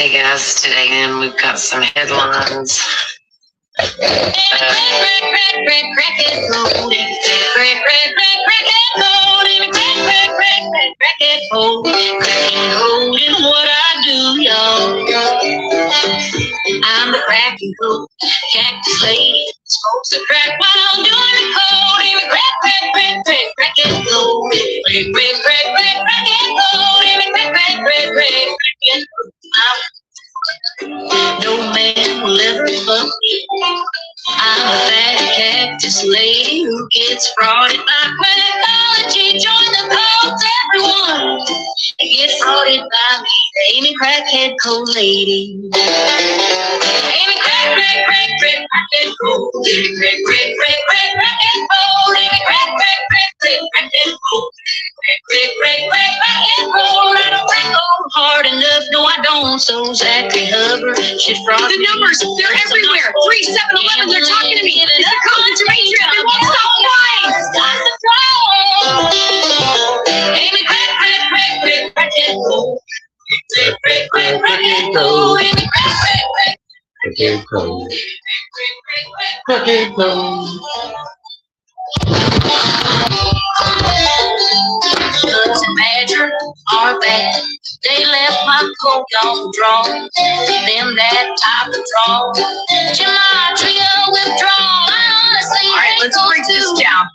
Hey guys, today we've got some headlines. What I do, y'all. I'm the cracking cool cactus lady. Smokes a crack while doing the code. Even crack and cold. Crack and cold. Even crack. No man will ever fuck me. I'm a fat cactus lady who gets frauded by quackology. Join the cult, everyone. Get frauded by me, the Amy Crackhead Cold Lady. Amy Crackhead Cold. Amy Crackhead Cold. Amy Crackhead Cold. Crackhead Cold. I don't crack cold hard enough, no I don't. So Zachary Hubbard should fraud. The numbers, they're everywhere. 3711, they're talking to me. It's the code to Matrix. They won't stop lying. Stop the throne. Amy Crackhead Cold. Crackhead Cold. Amy Crackhead Cold. Crackhead Cold. Slugs and badger are bad. They left my coat on the draw. Them that type of draw. Gematria withdrawn. I honestly all right, let's break this down.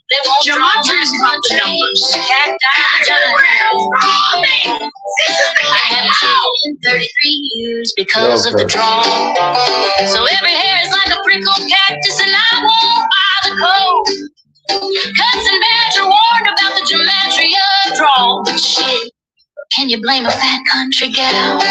Gematria is about the numbers. I haven't in 33 years because of the draw. So every hair is like a prickle cactus, and I won't buy the code. Cuts and badger warned about the gematria draw. But shit, can you blame a fat country gal?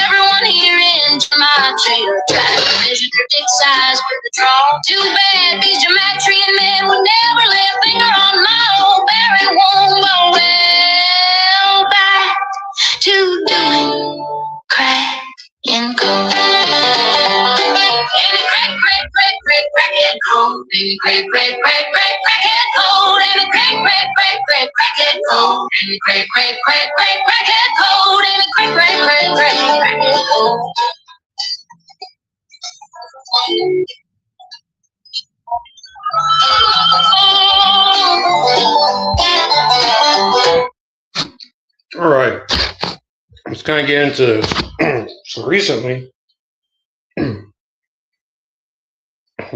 Everyone here in gematria tried to measure their dick size with the draw. Too bad these gematrian men would never lay a finger on my old barren womb. But well, back to doing crack and cold. Crackhead cold. Crackhead cold. Crackhead cold. Crackhead cold. Crackhead cold. All right, let's kind of get into this. So recently,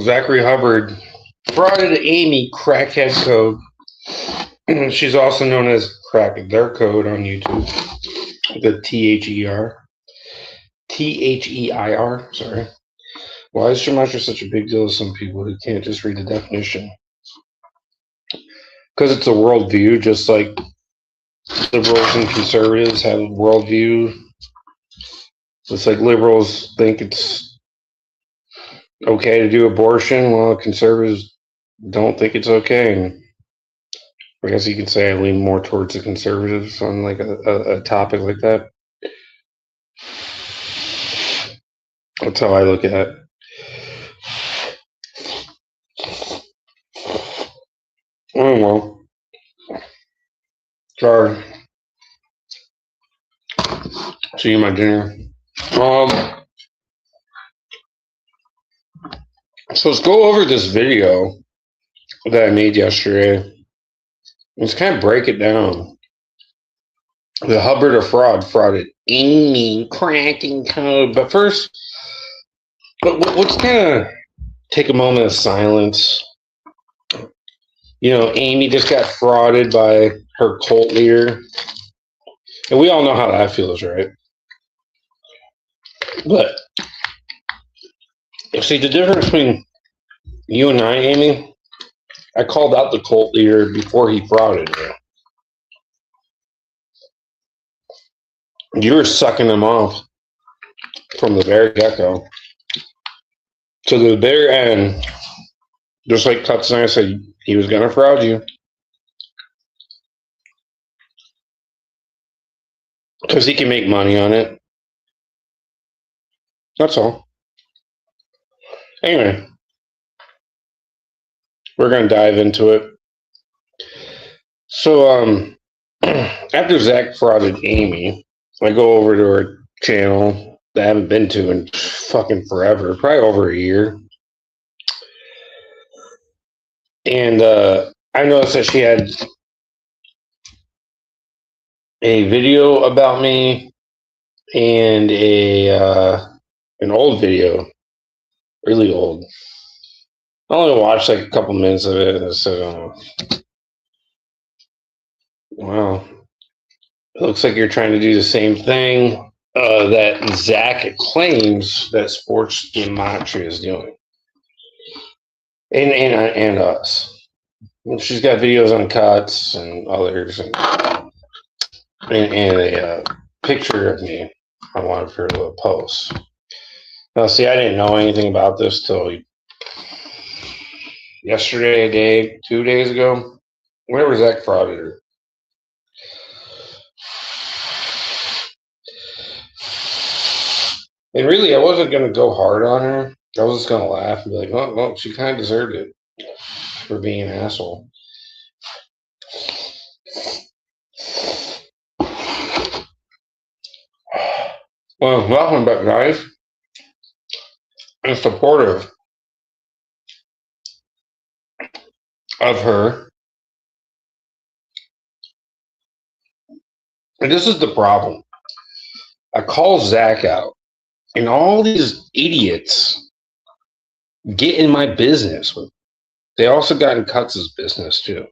Zachary Hubbard frauded Amy Crackhead Code. She's also known as Crack Their Code on YouTube. The Their. Sorry. Why is gematria such a big deal to some people who can't just read the definition? Because it's a worldview, just like liberals and conservatives have a worldview. It's like liberals think it's okay to do abortion, while conservatives don't think it's okay. And I guess you could say I lean more towards the conservatives on like a topic like that. That's how I look at it. Oh well. Sorry. See you my dinner. So let's go over this video that I made yesterday. Let's kind of break it down. The Hubbard of frauded Amy Cracking Code. But first, let's kind of take a moment of silence. You know, Amy just got frauded by her cult leader. And we all know how that feels, right? But, see, the difference between you and I, Amy, I called out the cult leader before he frauded me. You were sucking him off from the very get-go to the very end. Just like Cuts and I said, he was going to fraud you. Because he can make money on it. That's all. Anyway, we're going to dive into it. So, after Zach frauded Amy, I go over to her channel that I haven't been to in fucking forever, probably over a year. And I noticed that she had a video about me and an old video, really old. I only watched like a couple minutes of it, and I said, "Oh, wow, it looks like you're trying to do the same thing that Zach claims that Sports Gematria is doing, and us." She's got videos on cuts and others, and a picture of me on one of her little posts. Now, see, I didn't know anything about this till yesterday, 2 days ago. Where was Zach frauded her? And really, I wasn't going to go hard on her. I was just going to laugh and be like, oh, well, she kind of deserved it for being an asshole. Well, welcome back, guys. I'm supportive of her. And this is the problem. I call Zach out, and all these idiots get in my business. They also got in Cuts' business, too.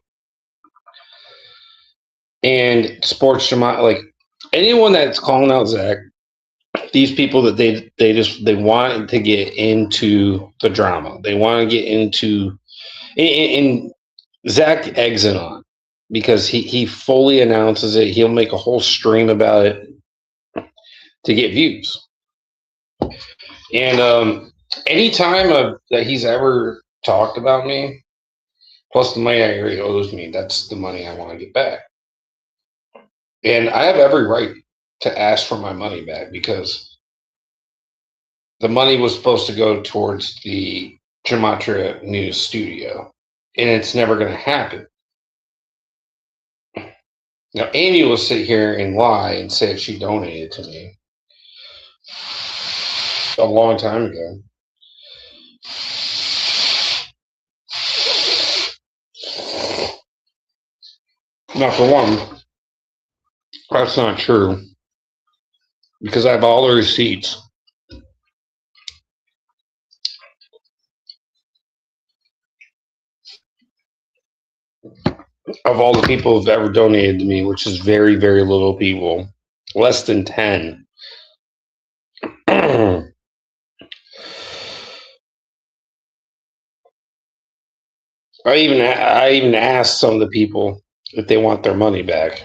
And Sports Gematria, like anyone that's calling out Zach, these people that they want to get into the drama. They want to get into, and Zach eggs it on because he fully announces it. He'll make a whole stream about it to get views. And anytime that he's ever talked about me, plus the money I already owes me, that's the money I want to get back. And I have every right to ask for my money back because the money was supposed to go towards the Gematria News studio, and it's never going to happen. Now, Amy will sit here and lie and say that she donated to me a long time ago. Now, for one, that's not true because I have all the receipts. Of all the people who've ever donated to me, which is very, very little people, less than 10. I even asked some of the people if they want their money back.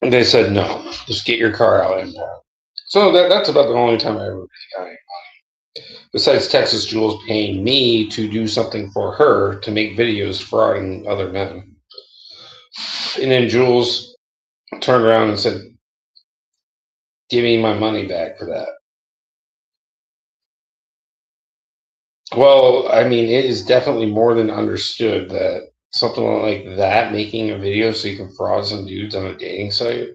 And they said no, just get your car out. So that's about the only time I ever really got any money. Besides Texas Jules paying me to do something for her to make videos frauding other men. And then Jules turned around and said, give me my money back for that. Well, I mean, it is definitely more than understood that something like that, making a video so you can fraud some dudes on a dating site,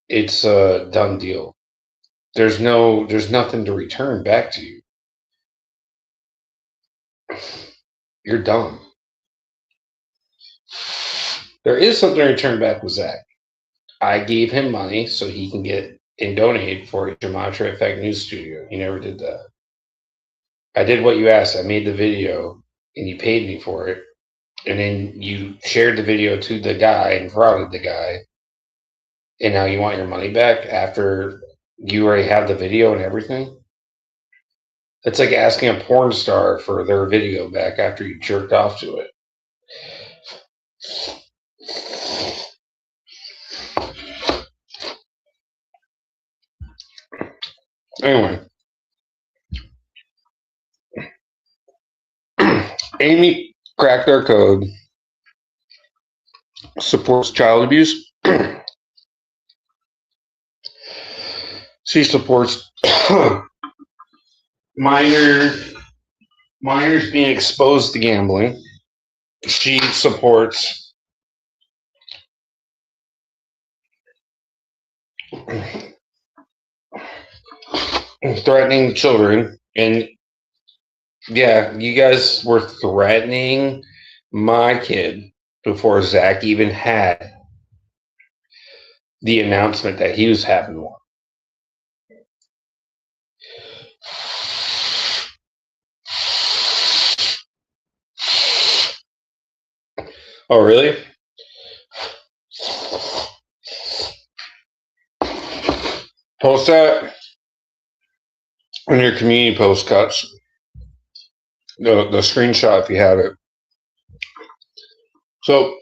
it's a done deal. There's nothing to return back to you. You're done. There is something to return back with Zach. I gave him money so he can get and donate for a Gematria Effect News Studio. He never did that. I did what you asked. I made the video and you paid me for it. And then you shared the video to the guy and frauded the guy. And now you want your money back after you already have the video and everything? It's like asking a porn star for their video back after you jerked off to it. Anyway. Amy cracked our code, supports child abuse. She supports minors being exposed to gambling. She supports threatening children. And yeah, you guys were threatening my kid before Zach even had the announcement that he was having one. Oh, really? Post that in your community post cuts. The screenshot if you have it. So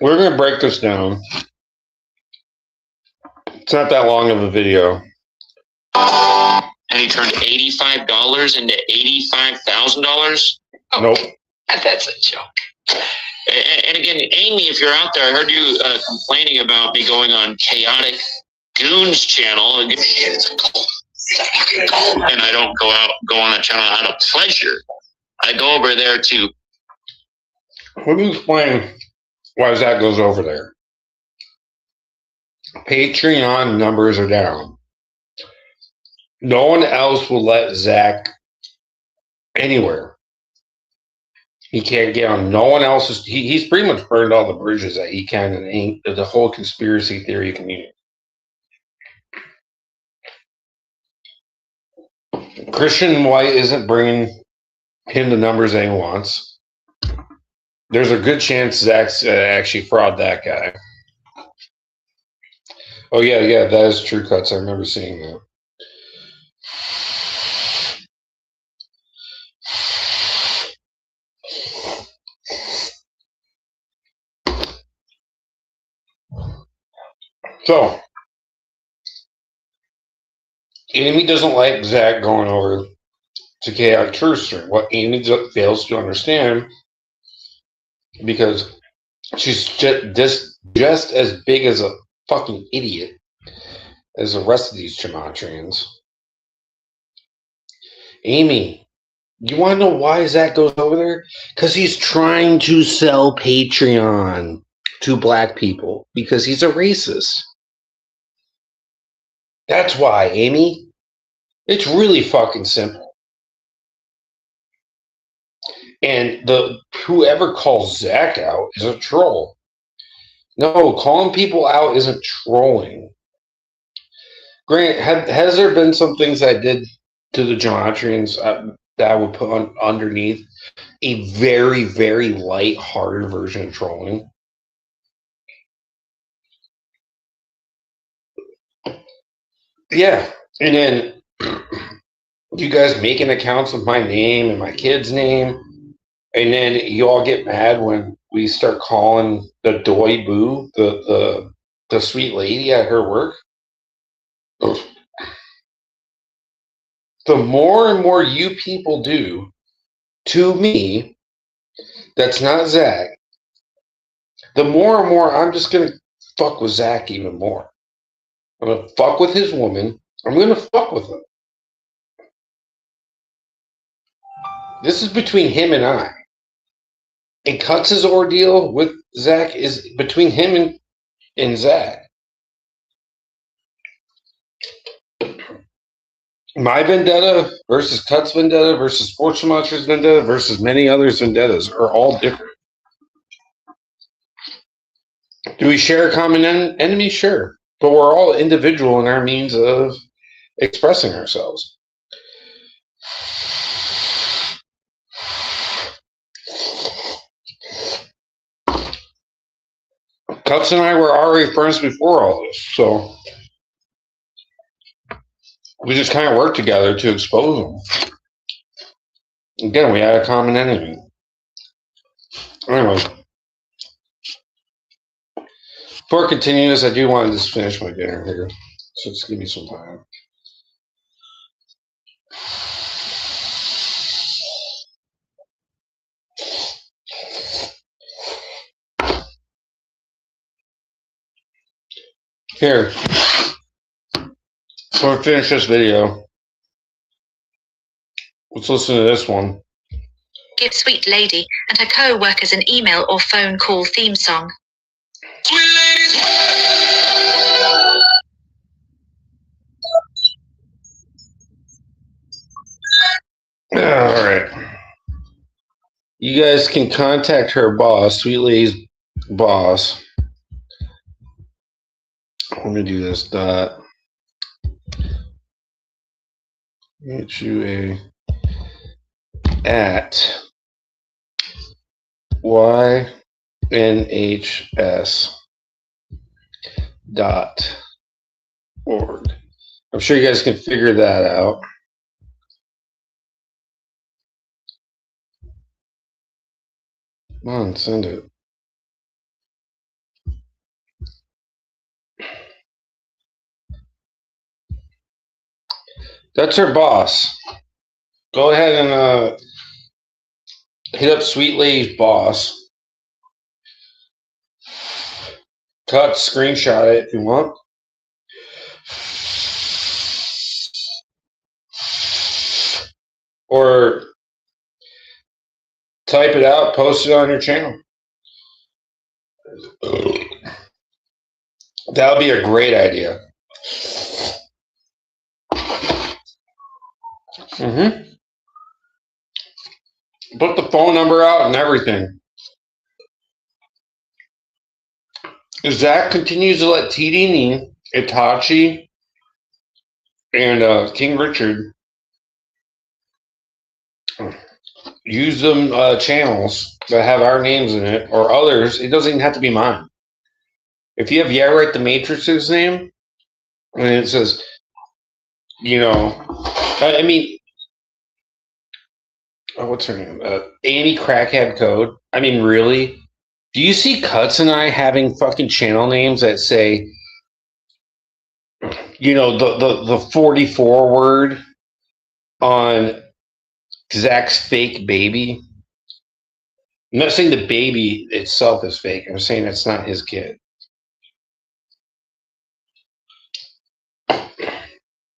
we're going to break this down. It's not that long of a video. And he turned $85 into $85,000. Oh, nope. That's a joke. And again, Amy, if you're out there, I heard you complaining about me going on Chaotic Goons channel. And I don't go on that channel out of pleasure. I go over there to. Let me explain why Zach goes over there. Patreon numbers are down. No one else will let Zach anywhere. He can't get on. No one else is. He's pretty much burned all the bridges that he can in the whole conspiracy theory community. Christian White isn't bringing him the numbers that he wants. There's a good chance Zach's actually fraud that guy. Oh, yeah, that is True Cuts. I remember seeing that. So, Amy doesn't like Zach going over to Chaotic Truth Stream. What Amy fails to understand, because she's just as big as a fucking idiot as the rest of these Gematrians. Amy, you want to know why Zach goes over there? Because he's trying to sell Patreon to black people because he's a racist. That's why, Amy. It's really fucking simple. And whoever calls Zach out is a troll. No, calling people out isn't trolling. Grant, has there been some things I did to the Gematrians that I would put underneath a very, very light-hearted version of trolling? Yeah, and then you guys making accounts with my name and my kid's name, and then you all get mad when we start calling the doy boo the sweet lady at her work. The more and more you people do to me, that's not Zach, the more and more I'm just going to fuck with Zach even more. I'm going to fuck with his woman. I'm going to fuck with him. This is between him and I. And Cuts' ordeal with Zach is between him and Zach. My vendetta versus Cuts' vendetta versus Sports Monsters' vendetta versus many others' vendettas are all different. Do we share a common enemy? Sure. But we're all individual in our means of expressing ourselves. Cuts and I were already friends before all this, so we just kind of worked together to expose them. Again, we had a common enemy. Anyway, before I continue this, I do want to just finish my dinner here, so just give me some time. Here, so to finish this video, let's listen to this one. Give Sweet Lady and her co-workers an email or phone call theme song. Sweet ladies. right. You guys can contact her boss, Sweet Lady's boss. Let me do this. HUA at ynhs.org. I'm sure you guys can figure that out. Come on, send it. That's her boss. Go ahead and hit up Sweet Lady's boss. Cut, screenshot it if you want. Or type it out, post it on your channel. That would be a great idea. Put the phone number out and everything. Zach continues to let TD, Itachi, and King Richard use them channels that have our names in it or others. It doesn't even have to be mine. If you have Right the Matrix's name and it says, I mean, what's her name? Amy Crackhead Code. I mean, really? Do you see Cuts and I having fucking channel names that say, the 44 word on Zach's fake baby? I'm not saying the baby itself is fake. I'm saying it's not his kid.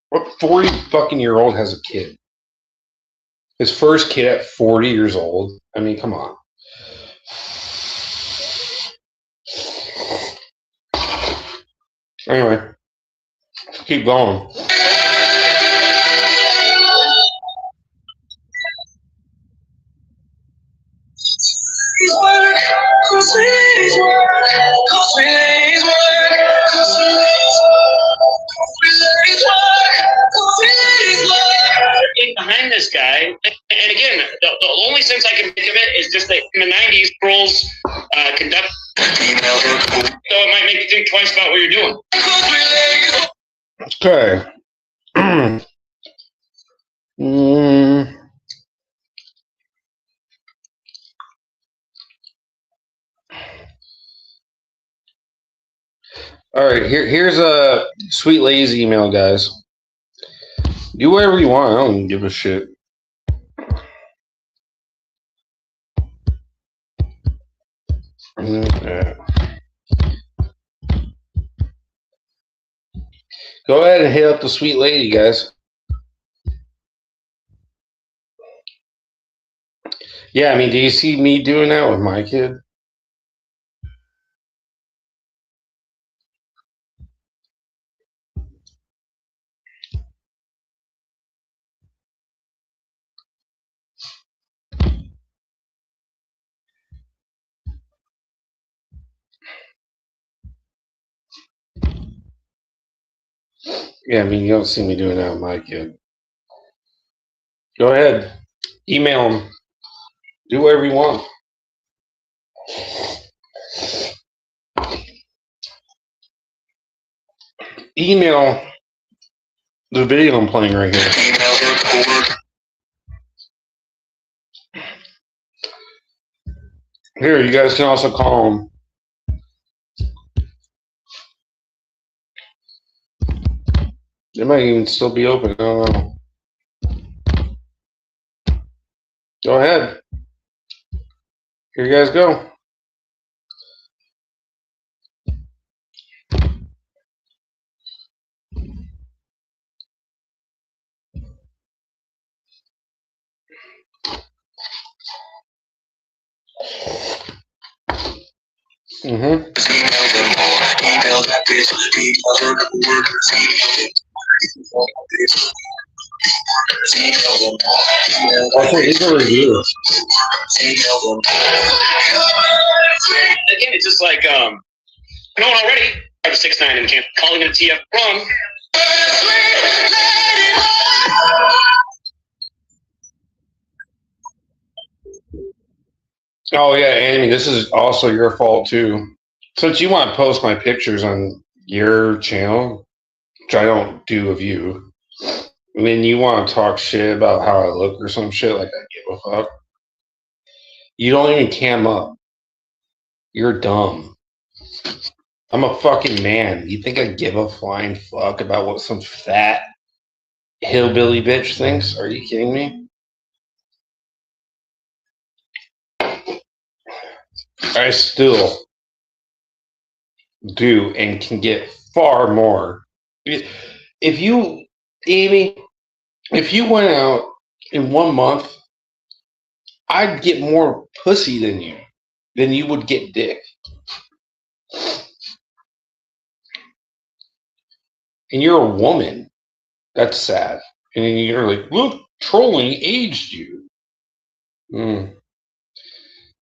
What 40 fucking year old has a kid? His first kid at 40 years old? I mean, come on. Anyway, let's keep going. Behind this guy, and again, the only sense I can think of it is just that in the 90s, trolls conduct. So it might make you think twice about what you're doing. Okay. All right, here's a Sweet Lady's email, guys. Do whatever you want. I don't give a shit. Go ahead and hit up the Sweet Lady, guys. Yeah, I mean, do you see me doing that with my kid? Yeah, I mean, you don't see me doing that with my kid. Go ahead. Email them. Do whatever you want. Email the video I'm playing right here. Here, you guys can also call them. They might even still be open. I don't know. Go ahead. Here you guys go. Also, leave a review. Again, it's just like, you know what already? Or the 6'9" and can't calling it a TF wrong. Oh yeah, Amy, this is also your fault too. Since you want to post my pictures on your channel, which I don't do of you, when you want to talk shit about how I look or some shit, like I give a fuck, you don't even cam up. You're dumb. I'm a fucking man. You think I give a flying fuck about what some fat hillbilly bitch thinks? Are you kidding me? I still do and can get far more. If you, Amy, if you went out in 1 month, I'd get more pussy than you would get dick. And you're a woman. That's sad. And you're like, look, trolling aged you.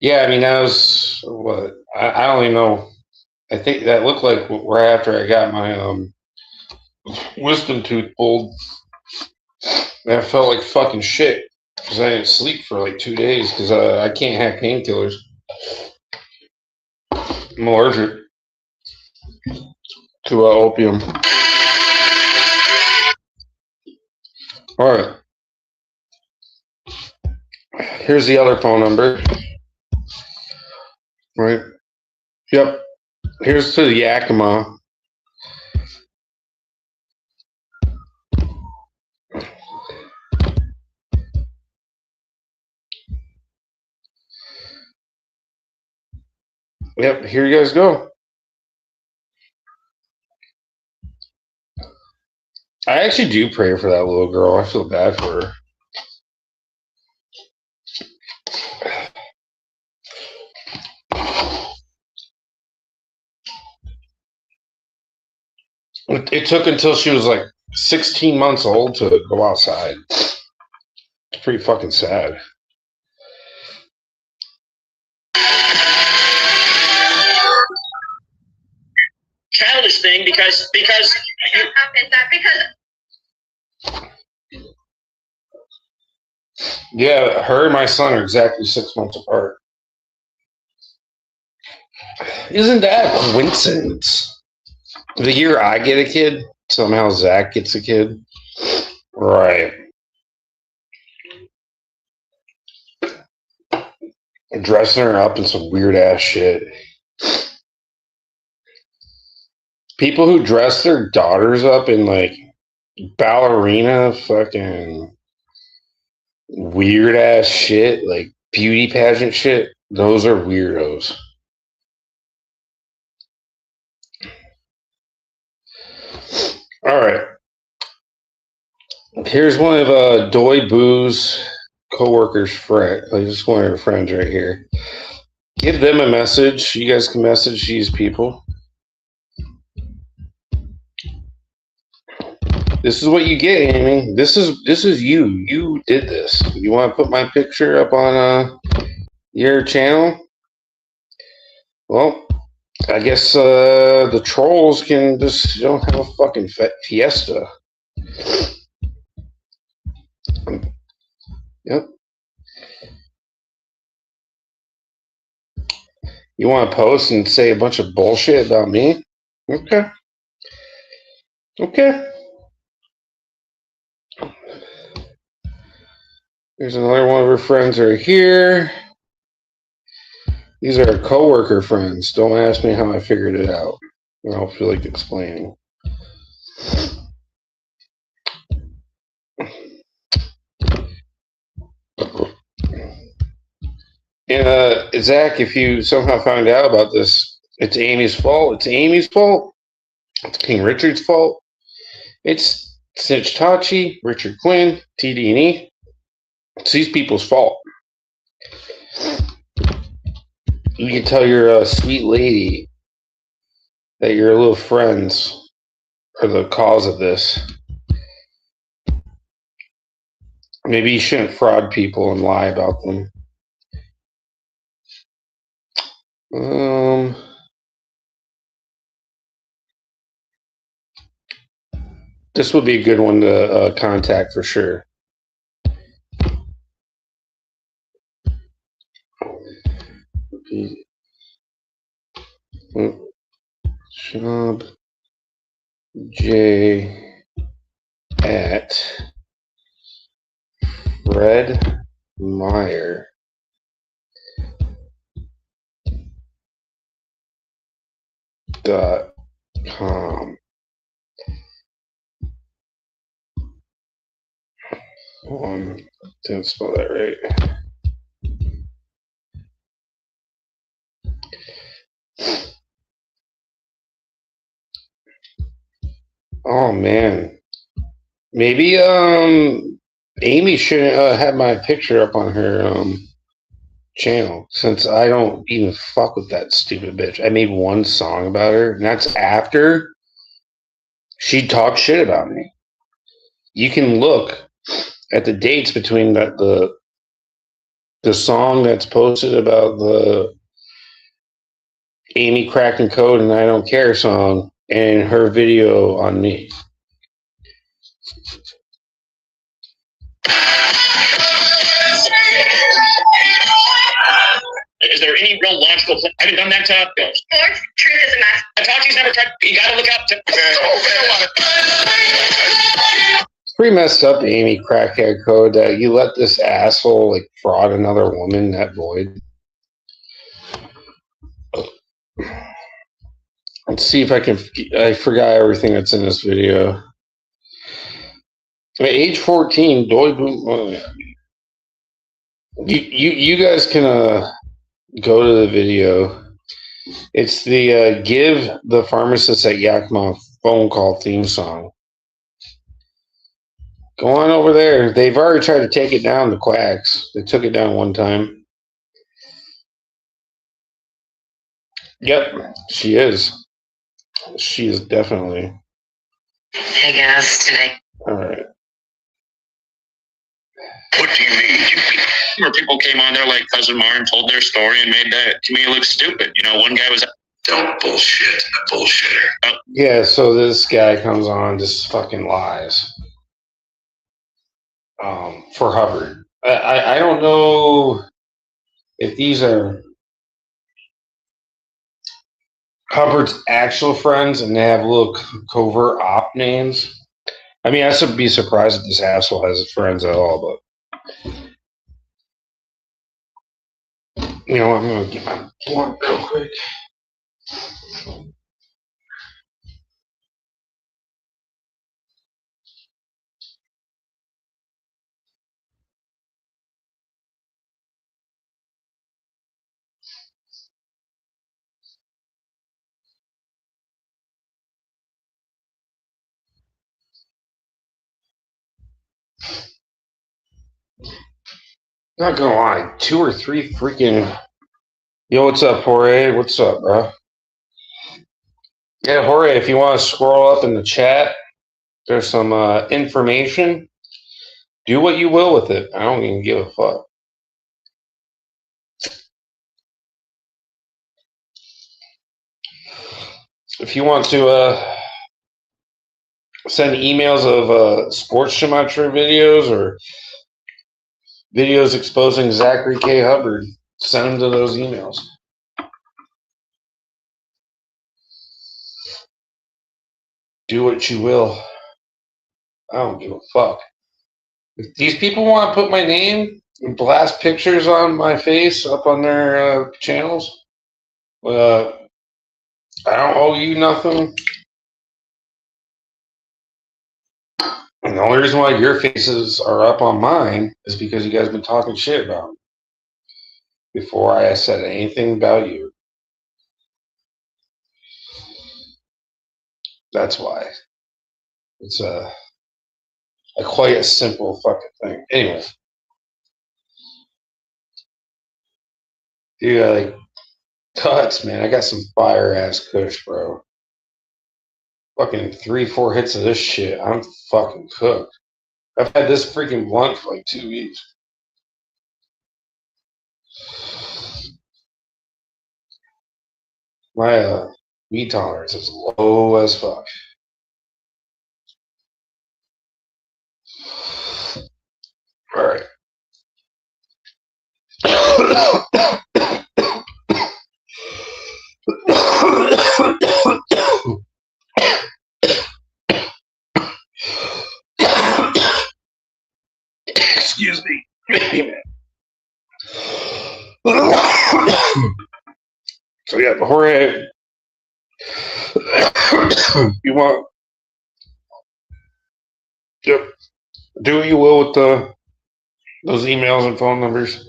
Yeah, I mean, that was what? I don't even know. I think that looked like right after I got my wisdom tooth pulled. And I felt like fucking shit because I didn't sleep for like 2 days because I can't have painkillers. I'm allergic to opium. All right. Here's the other phone number. Right. Yep. Here's to the Yakima. Yep. Here you guys go. I actually do pray for that little girl. I feel bad for her. It took until she was like 16 months old to go outside. It's pretty fucking sad. Childish thing because Yeah, her and my son are exactly 6 months apart. Isn't that a coincidence? The year I get a kid, somehow Zach gets a kid. Right. Dressing her up in some weird ass shit. People who dress their daughters up in like ballerina fucking weird ass shit, like beauty pageant shit, those are weirdos. All right. Here's one of Doy Boo's co-workers' friend. Just one of her friends right here. Give them a message. You guys can message these people. This is what you get, Amy. This is you. You did this. You want to put my picture up on your channel? Well, I guess the trolls can just have a fucking fiesta. Yep. You want to post and say a bunch of bullshit about me? Okay. Okay. There's another one of her friends right here. These are her coworker friends. Don't ask me how I figured it out. I don't feel like explaining. And Zach, if you somehow found out about this, it's Amy's fault. It's Amy's fault. It's King Richard's fault. It's Snitch Tachi, Richard Quinn, TD&E. It's these people's fault. You can tell your sweet lady that your little friends are the cause of this. Maybe you shouldn't fraud people and lie about them. This would be a good one to contact for sure. Job J at fredmeyer.com. Didn't spell that right. Oh man, maybe Amy shouldn't have my picture up on her channel since I don't even fuck with that stupid bitch. I made one song about her, and that's after she talked shit about me. You can look at the dates between the song that's posted about the Amy cracking code and I don't care song and her video on me. Is there any real logical plan? I haven't done that to Sports, truth is a mess. Atachi's never tried. You gotta look up to. It's pretty messed up, Amy crackhead code, that you let this asshole like fraud another woman, that void. Let's see if I can. I forgot everything that's in this video. At age 14, Doy Boom. You guys can go to the video. It's the Give the Pharmacist at Yakima phone call theme song. Go on over there. They've already tried to take it down, the quacks. They took it down one time. Yep, she is. She is definitely. Hey guys, today. All right. What do you mean? Where people came on there like Cousin Mar and told their story and made that to me look stupid. You know, one guy was don't bullshit, a bullshitter. Yeah, so this guy comes on, just fucking lies. For Hubbard. I don't know if these are Hubbard's actual friends and they have little covert op names. I mean, I should be surprised if this asshole has friends at all, but you know, I'm gonna get my blunt real quick. Not gonna lie, 2 or 3 freaking. Yo, what's up, Jorge? What's up, bro? Yeah, Jorge, if you want to scroll up in the chat, there's some information. Do what you will with it. I don't even give a fuck. If you want to send emails of sports gematria videos or videos exposing Zachary K. Hubbard, send them to those emails. Do what you will. I don't give a fuck. If these people want to put my name and blast pictures on my face up on their channels, I don't owe you nothing. And the only reason why your faces are up on mine is because you guys have been talking shit about me before I said anything about you. That's why. It's quite a simple fucking thing. Anyway. Dude, like, cuts, man. I got some fire ass kush, bro. Fucking 3-4 hits of this shit. I'm fucking cooked. I've had this freaking blunt for like 2 weeks. My weed tolerance is low as fuck. All right. Excuse me. So yeah, Jorge, you want? Yep. Do what you will with those emails and phone numbers.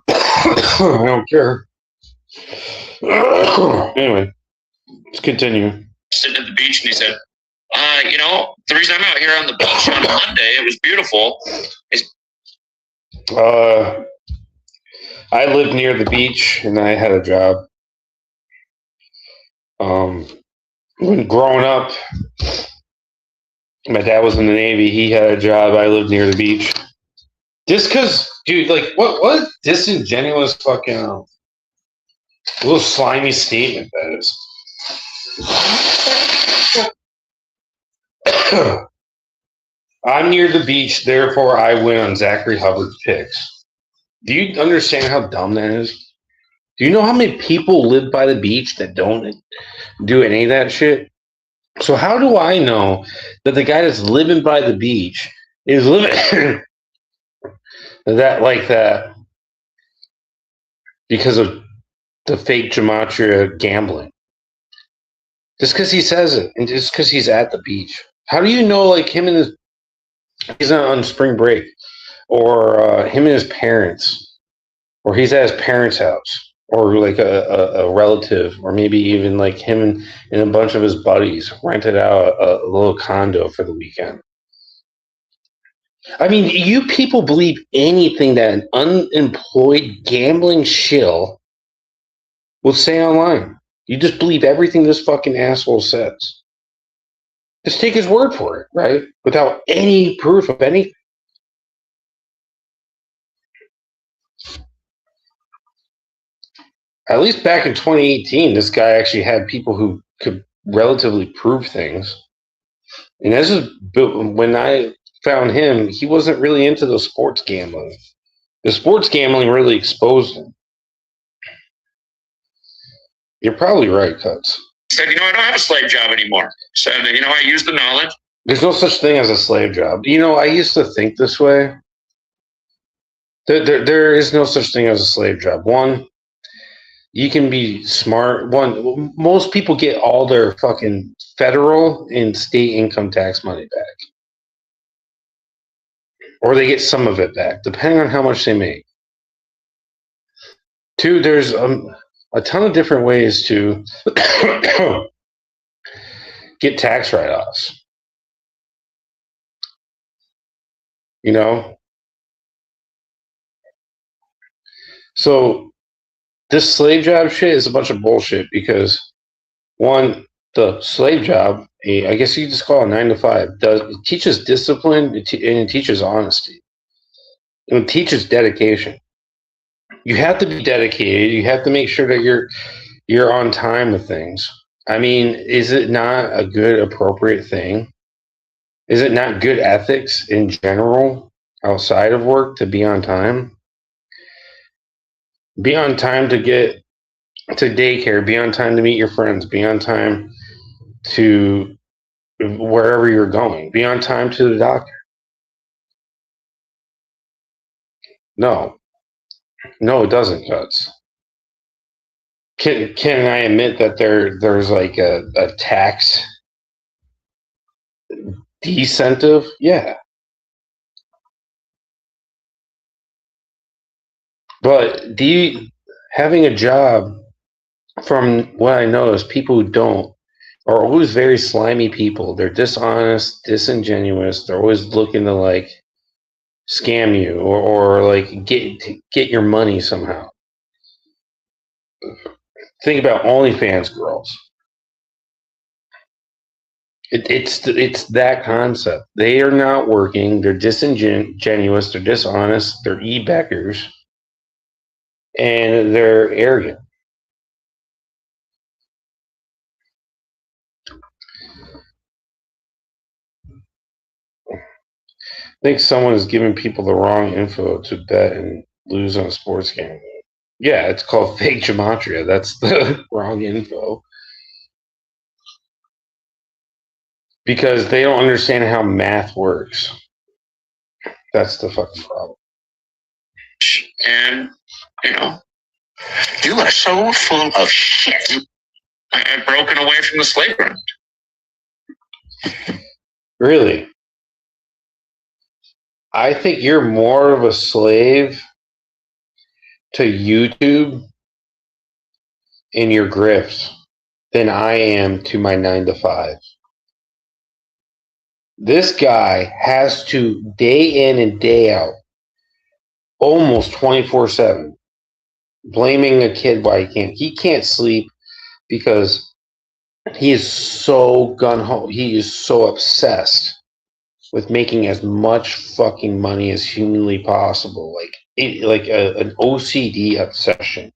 I don't care. Anyway, let's continue. Sitting at the beach, and he said, the reason I'm out here on the beach on Monday, it was beautiful. I lived near the beach, and I had a job. When growing up, my dad was in the Navy. He had a job. I lived near the beach. Just because, dude, like, what disingenuous fucking little slimy statement that is. I'm near the beach, therefore I win on Zachary Hubbard's picks. Do you understand how dumb that is? Do you know how many people live by the beach that don't do any of that shit? So how do I know that the guy that's living by the beach is living that like that because of the fake gematria gambling? Just because he says it, and just because he's at the beach. How do you know, like, he's not on spring break, or him and his parents, or he's at his parents' house, or like a relative, or maybe even like him and a bunch of his buddies rented out a little condo for the weekend? I mean, you people believe anything that an unemployed gambling shill will say online. You just believe everything this fucking asshole says. Just take his word for it, right? Without any proof of anything. At least back in 2018, this guy actually had people who could relatively prove things. And this is when I found him, he wasn't really into the sports gambling. The sports gambling really exposed him. You're probably right, Cuts. He said, I don't have a slave job anymore. He said, I use the knowledge. There's no such thing as a slave job. I used to think this way. There is no such thing as a slave job. One, you can be smart. One, most people get all their fucking federal and state income tax money back. Or they get some of it back, depending on how much they make. Two, there's a ton of different ways to get tax write-offs. So this slave job shit is a bunch of bullshit because, one, the slave job, I guess you just call it 9 to 5, it teaches discipline and it teaches honesty. And it teaches dedication. You have to be dedicated. You have to make sure that you're on time with things. I mean, is it not a good, appropriate thing? Is it not good ethics in general outside of work to be on time? Be on time to get to daycare. Be on time to meet your friends. Be on time to wherever you're going. Be on time to the doctor. No, it doesn't, Cuts. Can I admit that there's like a tax decentive? Yeah. But having a job, from what I know, is people who don't are always very slimy people. They're dishonest, disingenuous. They're always looking to like scam you or like get your money somehow. Think about OnlyFans girls. It's that concept. They are not working. They're disingenuous. They're dishonest. They're e-beckers, and they're arrogant. I think someone is giving people the wrong info to bet and lose on a sports game. Yeah, it's called fake gematria. That's the wrong info. Because they don't understand how math works. That's the fucking problem. And, you are so full of shit. I've broken away from the slave ground. Really? I think you're more of a slave to YouTube and your grifts than I am to my 9 to 5. This guy has to, day in and day out, almost 24/7, blaming a kid why he can't sleep because he is so gung-ho. He is so obsessed with making as much fucking money as humanly possible, like an OCD obsession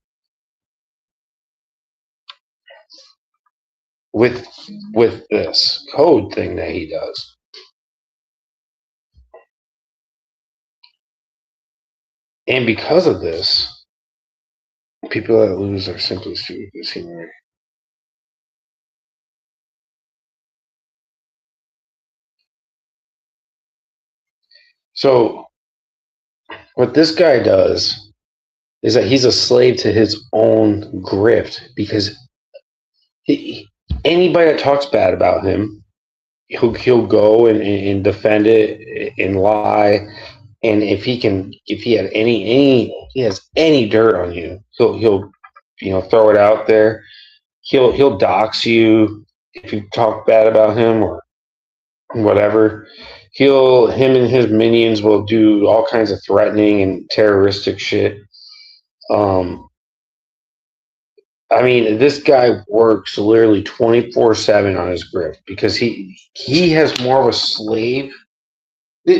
with this code thing that he does. And because of this, people that lose are simply stupid as human. So what this guy does is that he's a slave to his own grift because anybody that talks bad about him, he'll go and defend it and lie. And if he has any dirt on you, he'll throw it out there. He'll dox you if you talk bad about him or whatever. Him and his minions will do all kinds of threatening and terroristic shit. I mean, this guy works literally 24/7 on his grift because he has more of a slave.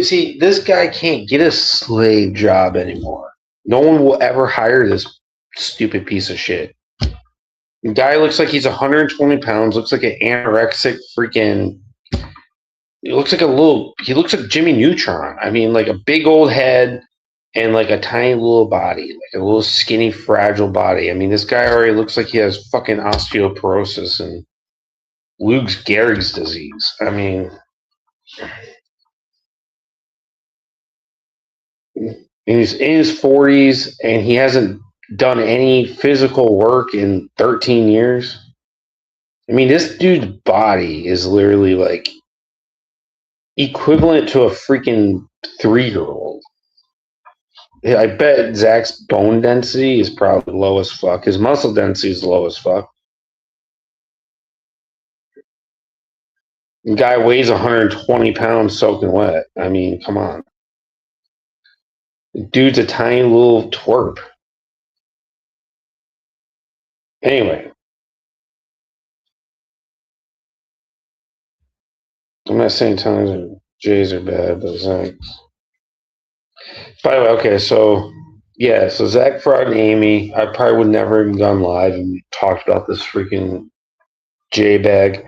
See, this guy can't get a slave job anymore. No one will ever hire this stupid piece of shit. The guy looks like he's 120 pounds, looks like an anorexic freaking. He looks like Jimmy Neutron. I mean, like a big old head and like a tiny little body, like a little skinny, fragile body. I mean, this guy already looks like he has fucking osteoporosis and Lou Gehrig's disease. I mean, he's in his 40s and he hasn't done any physical work in 13 years. I mean, this dude's body is literally like equivalent to a freaking 3-year-old. I bet Zach's bone density is probably low as fuck. His muscle density is low as fuck. The guy weighs 120 pounds soaking wet. I mean, come on. The dude's a tiny little twerp. Anyway. I'm not saying Tons and Jays are bad, but Zach's. By the way, okay, so Zach Fraud and Amy, I probably would never even gone live and talked about this freaking J bag.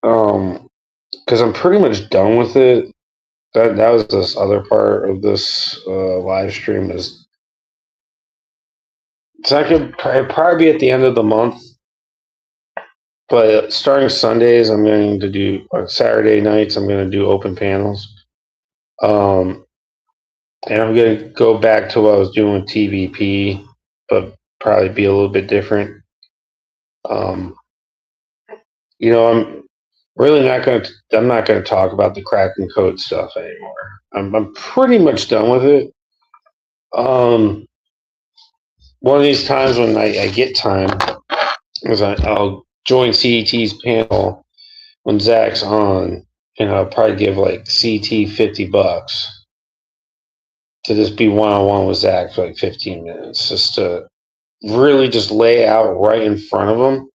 Because I'm pretty much done with it. That was this other part of this live stream is it's not gonna probably be at the end of the month. But starting Sundays, I'm going to do Saturday nights. I'm going to do open panels, and I'm going to go back to what I was doing with TVP, but probably be a little bit different. I'm really not going to. I'm not going to talk about the crack and code stuff anymore. I'm pretty much done with it. One of these times when I get time, is I'll join CET's panel when Zach's on, and I'll probably give like CT $50 to just be one-on-one with Zach for like 15 minutes, just to really just lay out right in front of him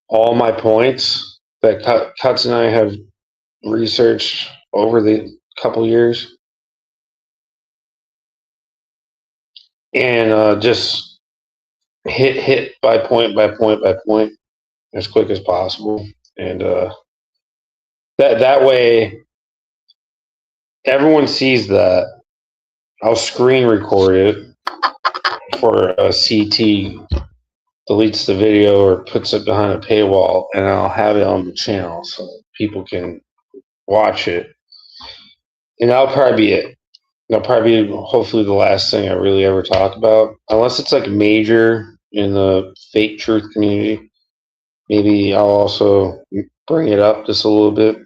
all my points that Cuts and I have researched over the couple years, and just hit by point as quick as possible, and that way everyone sees that. I'll screen record it for a CT deletes the video or puts it behind a paywall, and I'll have it on the channel so people can watch it. And that'll probably be it. That'll probably be hopefully the last thing I really ever talk about, unless it's like major in the fake truth community. Maybe I'll also bring it up just a little bit.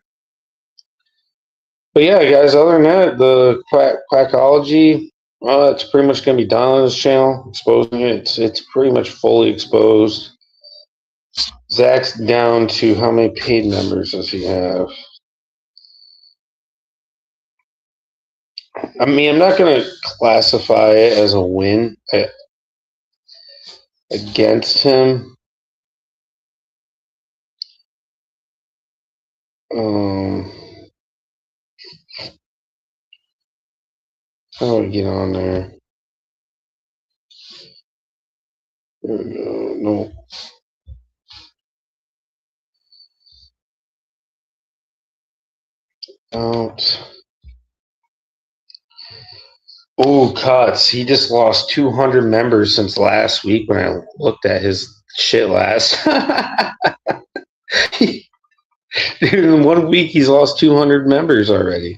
But yeah, guys, other than that, the quackology, it's pretty much going to be done on this channel, exposing it. It's pretty much fully exposed. Zach's down to how many paid members does he have? I mean, I'm not going to classify it as a win against him. How do we get on there? There we go. No. Out. Oh, Cuts. He just lost 200 members since last week when I looked at his shit last. Dude, in 1 week, he's lost 200 members already.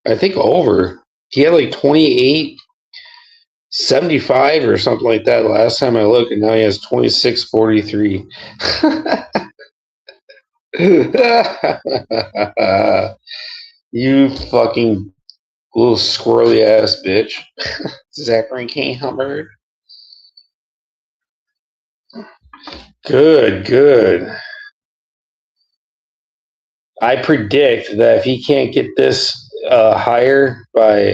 I think over. He had like 2875 or something like that last time I looked, and now he has 2643. You fucking little squirrely ass bitch. Zachary K. Hubbard. Good. I predict that if he can't get this higher by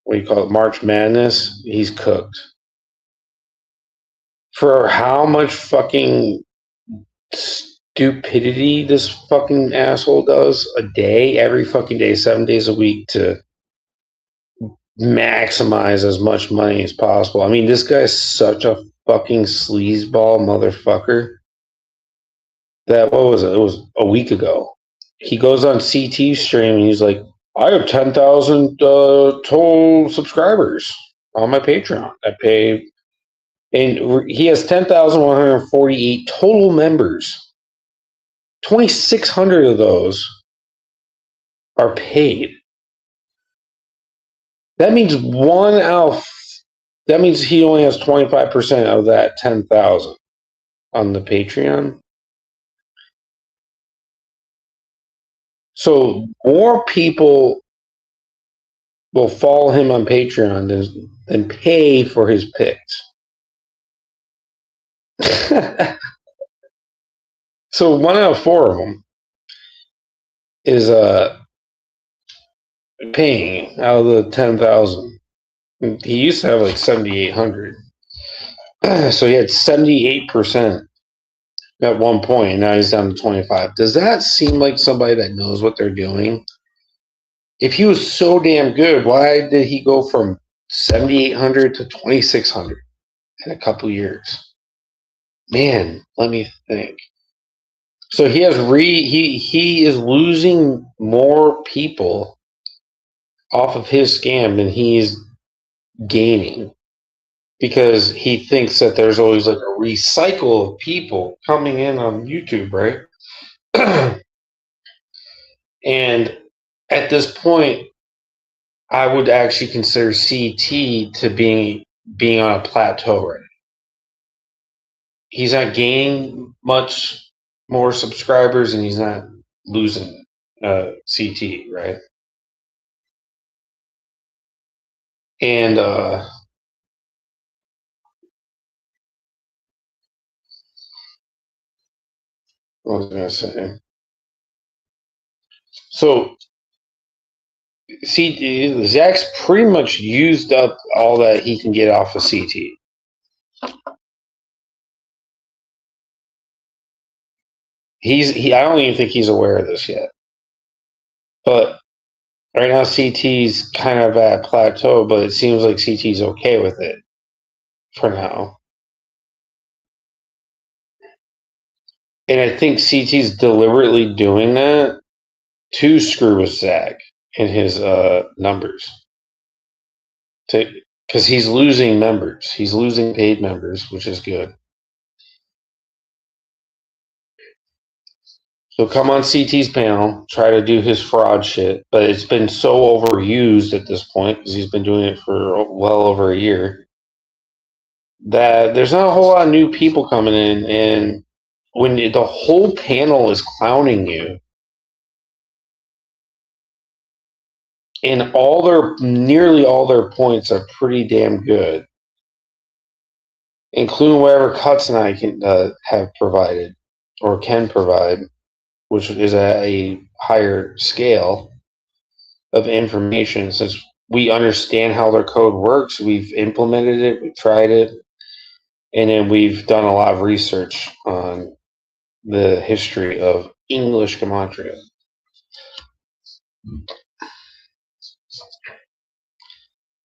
what do you call it, March Madness, he's cooked. For how much fucking stupidity this fucking asshole does a day, every fucking day, 7 days a week to maximize as much money as possible. I mean, this guy's such a fucking sleazeball motherfucker that, what was it? It was a week ago. He goes on CT stream and he's like, I have 10,000 total subscribers on my Patreon. I pay, and he has 10,148 total members. 2,600 of those are paid. That means that means he only has 25% of that 10,000 on the Patreon. So more people will follow him on Patreon than pay for his picks. So 1 out of 4 of them is paying out of the 10,000. He used to have like 7,800. So he had 78% at one point, and now he's down to 25. Does that seem like somebody that knows what they're doing? If he was so damn good, why did he go from 7,800 to 2,600 in a couple years? Man, let me think. So he has he is losing more people off of his scam than he's gaining, because he thinks that there's always like a recycle of people coming in on YouTube, right? And at this point, I would actually consider CT to being on a plateau right now. He's not gaining much more subscribers, and he's not losing CT, right? And what was I going to say? So, Zach's pretty much used up all that he can get off of CT. I don't even think he's aware of this yet. But right now, CT's kind of at plateau, but it seems like CT's okay with it for now. And I think CT's deliberately doing that to screw with Zach and his numbers. Because he's losing members. He's losing paid members, which is good. So come on CT's panel, try to do his fraud shit, but it's been so overused at this point because he's been doing it for well over a year that there's not a whole lot of new people coming in, and when the whole panel is clowning you, and nearly all their points are pretty damn good, including whatever Cuts and I can have provided or can provide, which is at a higher scale of information. Since we understand how their code works, we've implemented it, we've tried it, and then we've done a lot of research on the history of English gematria.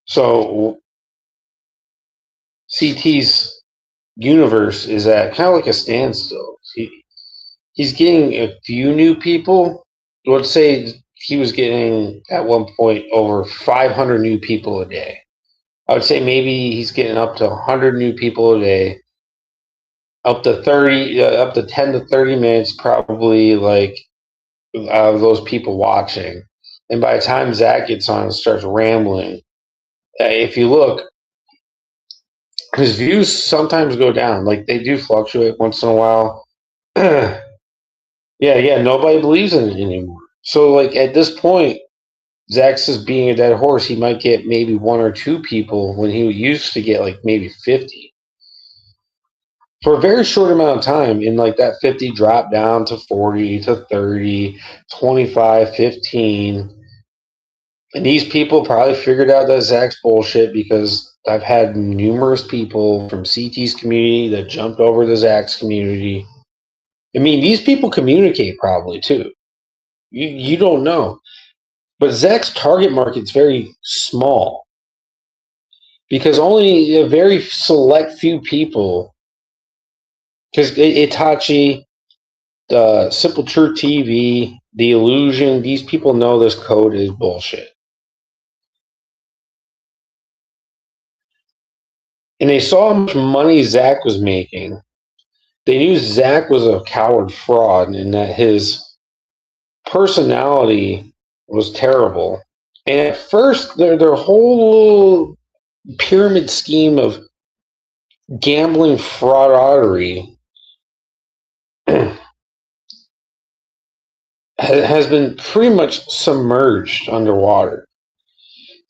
So CT's universe is at kind of like a standstill. He's getting a few new people. Let's say he was getting at one point over 500 new people a day. I would say maybe he's getting up to 100 new people a day, up to 10 to 30 minutes, probably, like, out of those people watching. And by the time Zach gets on and starts rambling, if you look, his views sometimes go down. Like, they do fluctuate once in a while. Yeah, nobody believes in it anymore. So, like, at this point, Zach's just being a dead horse. He might get maybe one or two people when he used to get, like, maybe 50. For a very short amount of time, in like that 50 dropped down to 40 to 30, 25, 15. And these people probably figured out that Zach's bullshit, because I've had numerous people from CT's community that jumped over to Zach's community. I mean, these people communicate probably too. You don't know. But Zach's target market's very small, because only a very select few people, because Itachi, Simple Truth TV, The Illusion, these people know this code is bullshit. And they saw how much money Zach was making. They knew Zach was a coward fraud and that his personality was terrible. And at first, their whole pyramid scheme of gambling fraudery has been pretty much submerged underwater.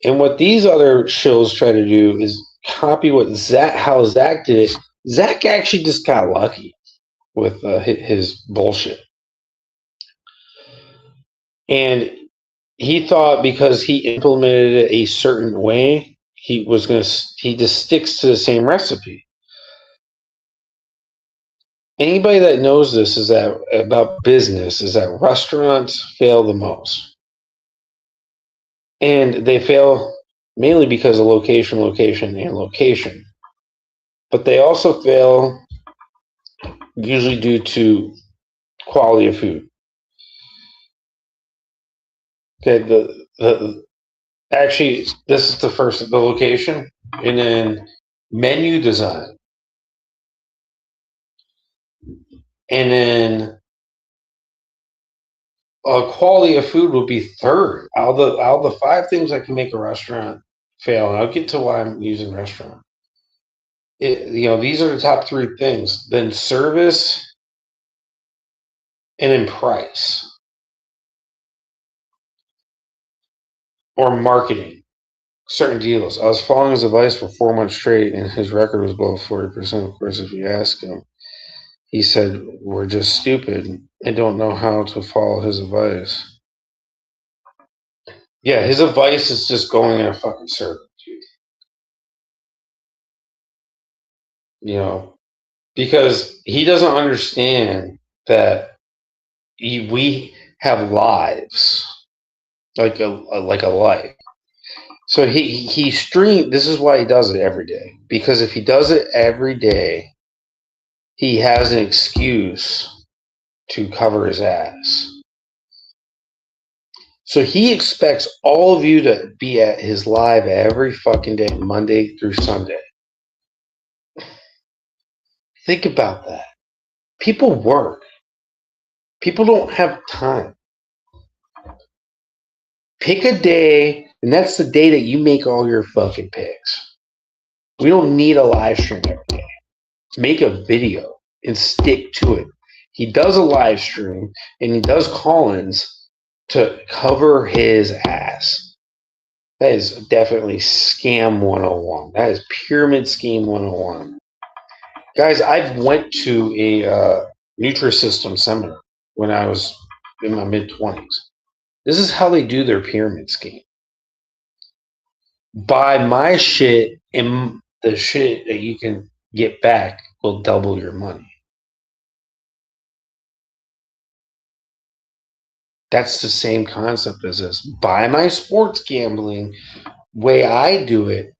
And what these other shows try to do is copy how Zach did it. Zach actually just got lucky with his bullshit. And he thought because he implemented it a certain way, he just sticks to the same recipe. Anybody that knows this is that about business is that restaurants fail the most. And they fail mainly because of location, and location. But they also fail usually due to quality of food. Okay, actually, this is the location, and then menu design, and then quality of food will be third. Out of the five things that can make a restaurant fail, and I'll get to why I'm using restaurant. These are the top three things. Then service, and then price, or marketing. Certain deals. I was following his advice for 4 months straight, and his record was below 40%. Of course, if you ask him, he said, "We're just stupid and don't know how to follow his advice." Yeah, his advice is just going in a fucking circle, dude. Because he doesn't understand that we have lives, like a life. So he stream. This is why he does it every day. Because if he does it every day, he has an excuse to cover his ass. So he expects all of you to be at his live every fucking day, Monday through Sunday. Think about that. People work. People don't have time. Pick a day, and that's the day that you make all your fucking picks. We don't need a live stream every day. Make a video and stick to it. He does a live stream and he does call-ins to cover his ass. That is definitely scam 101. That is pyramid scheme 101. Guys, I went to a Nutrisystem seminar when I was in my mid-20s. This is how they do their pyramid scheme. Buy my shit, and the shit that you can get back will double your money. That's the same concept as this. Buy my sports gambling way I do it,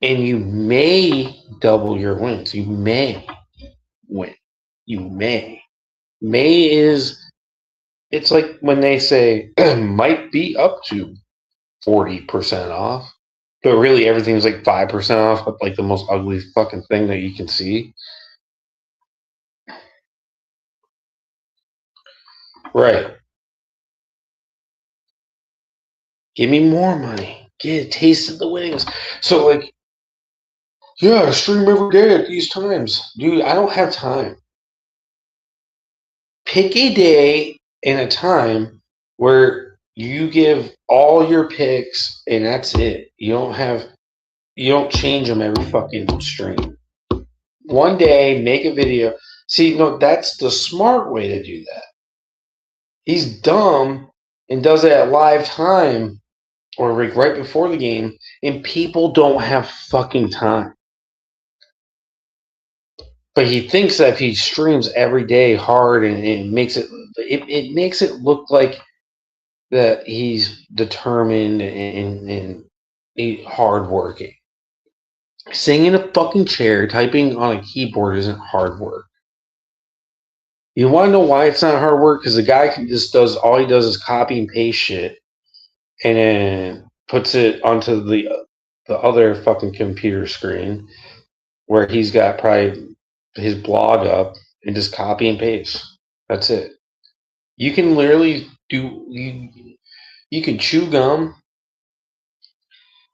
and you may double your wins. You may win. You may. May is, it's like when they say might be up to 40% off, but really everything's like 5% off, but like the most ugly fucking thing that you can see. Right. Give me more money. Get a taste of the winnings. So, like, yeah, stream every day at these times. Dude, I don't have time. Pick a day and a time where you give all your picks and that's it. You don't change them every fucking stream. One day, make a video. See, no, that's the smart way to do that. He's dumb and does it at live time or like right before the game, and people don't have fucking time. But he thinks that if he streams every day hard and it makes it makes it look like that he's determined and hardworking. Sitting in a fucking chair, typing on a keyboard isn't hard work. You want to know why it's not hard work? Because the guy just does all he does is copy and paste shit, and then puts it onto the other fucking computer screen where he's got probably his blog up and just copy and paste. That's it. You can literally do you can chew gum.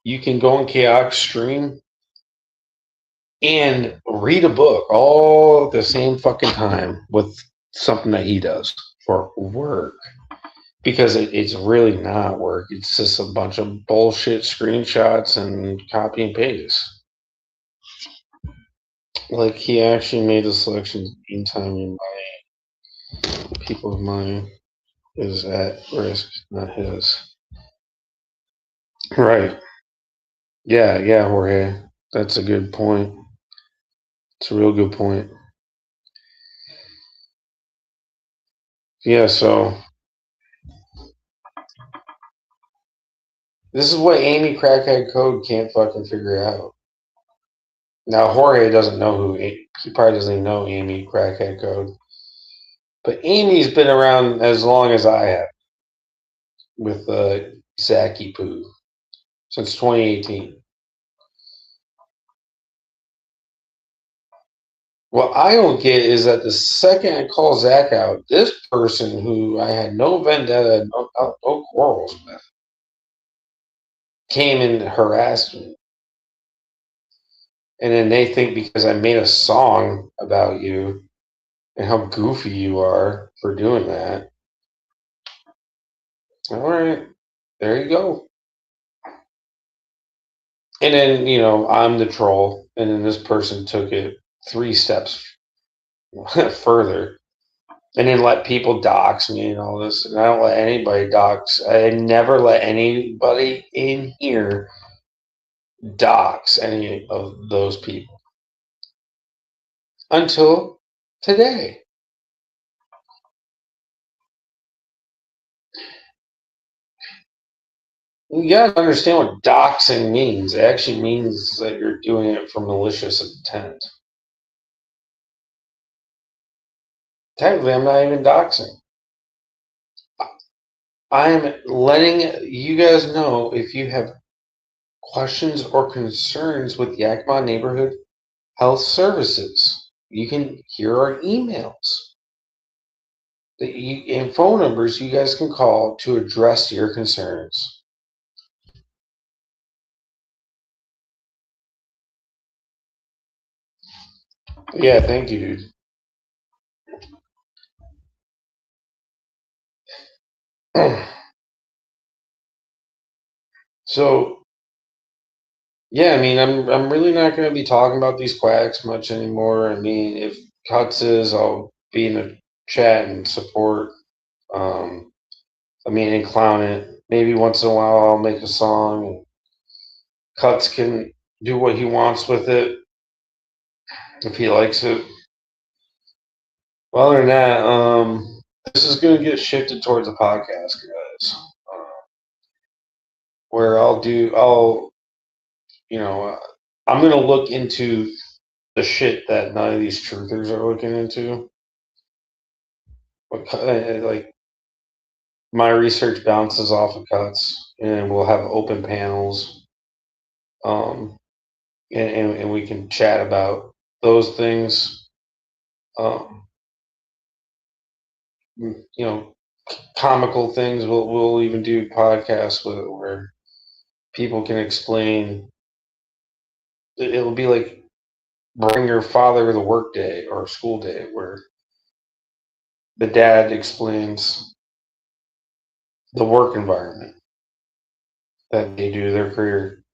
You can go on chaotic stream and read a book all at the same fucking time with something that he does for work. Because it's really not work. It's just a bunch of bullshit screenshots and copy and paste. Like, he actually made a selection in time in my people's money is at risk, not his. Right. Yeah, Jorge. That's a good point. It's a real good point. Yeah, so this is what Amy Crackhead Code can't fucking figure out. Now, Jorge doesn't know who, he probably doesn't even know Amy Crackhead Code. But Amy's been around as long as I have with Zacky Poo since 2018. What I don't get is that the second I call Zach out, this person who I had no vendetta, no quarrels with, came and harassed me. And then they think because I made a song about you and how goofy you are for doing that. All right, there you go. And then, I'm the troll. And then this person took it 3 steps further. And then let people dox me and all this. And I don't let anybody dox. I never let anybody in here dox any of those people. Until today. You gotta understand what doxing means. It actually means that you're doing it for malicious intent. Technically, I'm not even doxing. I am letting you guys know if you have questions or concerns with Yakima Neighborhood Health Services. You can hear our emails and phone numbers you guys can call to address your concerns. Yeah, thank you, dude. So, yeah, I mean, I'm really not going to be talking about these quacks much anymore. I mean, if Cuts is, I'll be in the chat and support. Um, I mean, and clown it. Maybe once in a while I'll make a song. And Cuts can do what he wants with it if he likes it. Well, other than that, this is going to get shifted towards the podcast, guys. Where you know, I'm going to look into the shit that none of these truthers are looking into. Like my research bounces off of Cuts, and we'll have open panels, um, and we can chat about those things. Um, you know, comical things. We'll even do podcasts where people can explain. It'll be like bring your father to work day or school day, where the dad explains the work environment that they do their career.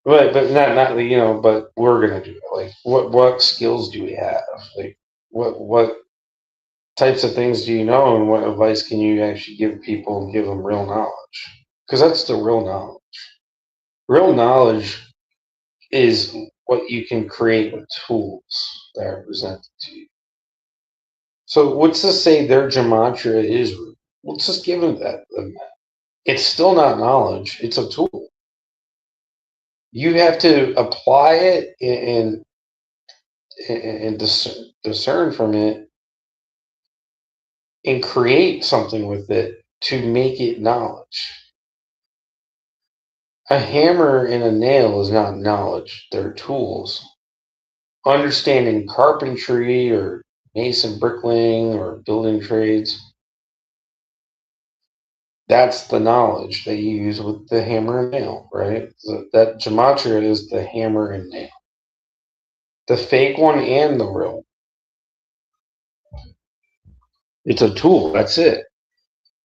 But not but we're gonna do it. Like what skills do we have? Like what types of things do you know, and what advice can you actually give people and give them real knowledge? Because that's the real knowledge. Real knowledge is what you can create with tools that are presented to you. So what's to say their gematria is real? Let's just give them that. It's still not knowledge. It's a tool. You have to apply it and discern from it and create something with it to make it knowledge. A hammer and a nail is not knowledge. They're tools. Understanding carpentry or mason bricklaying or building trades, that's the knowledge that you use with the hammer and nail, right? That gematria is the hammer and nail. The fake one and the real. It's a tool. That's it.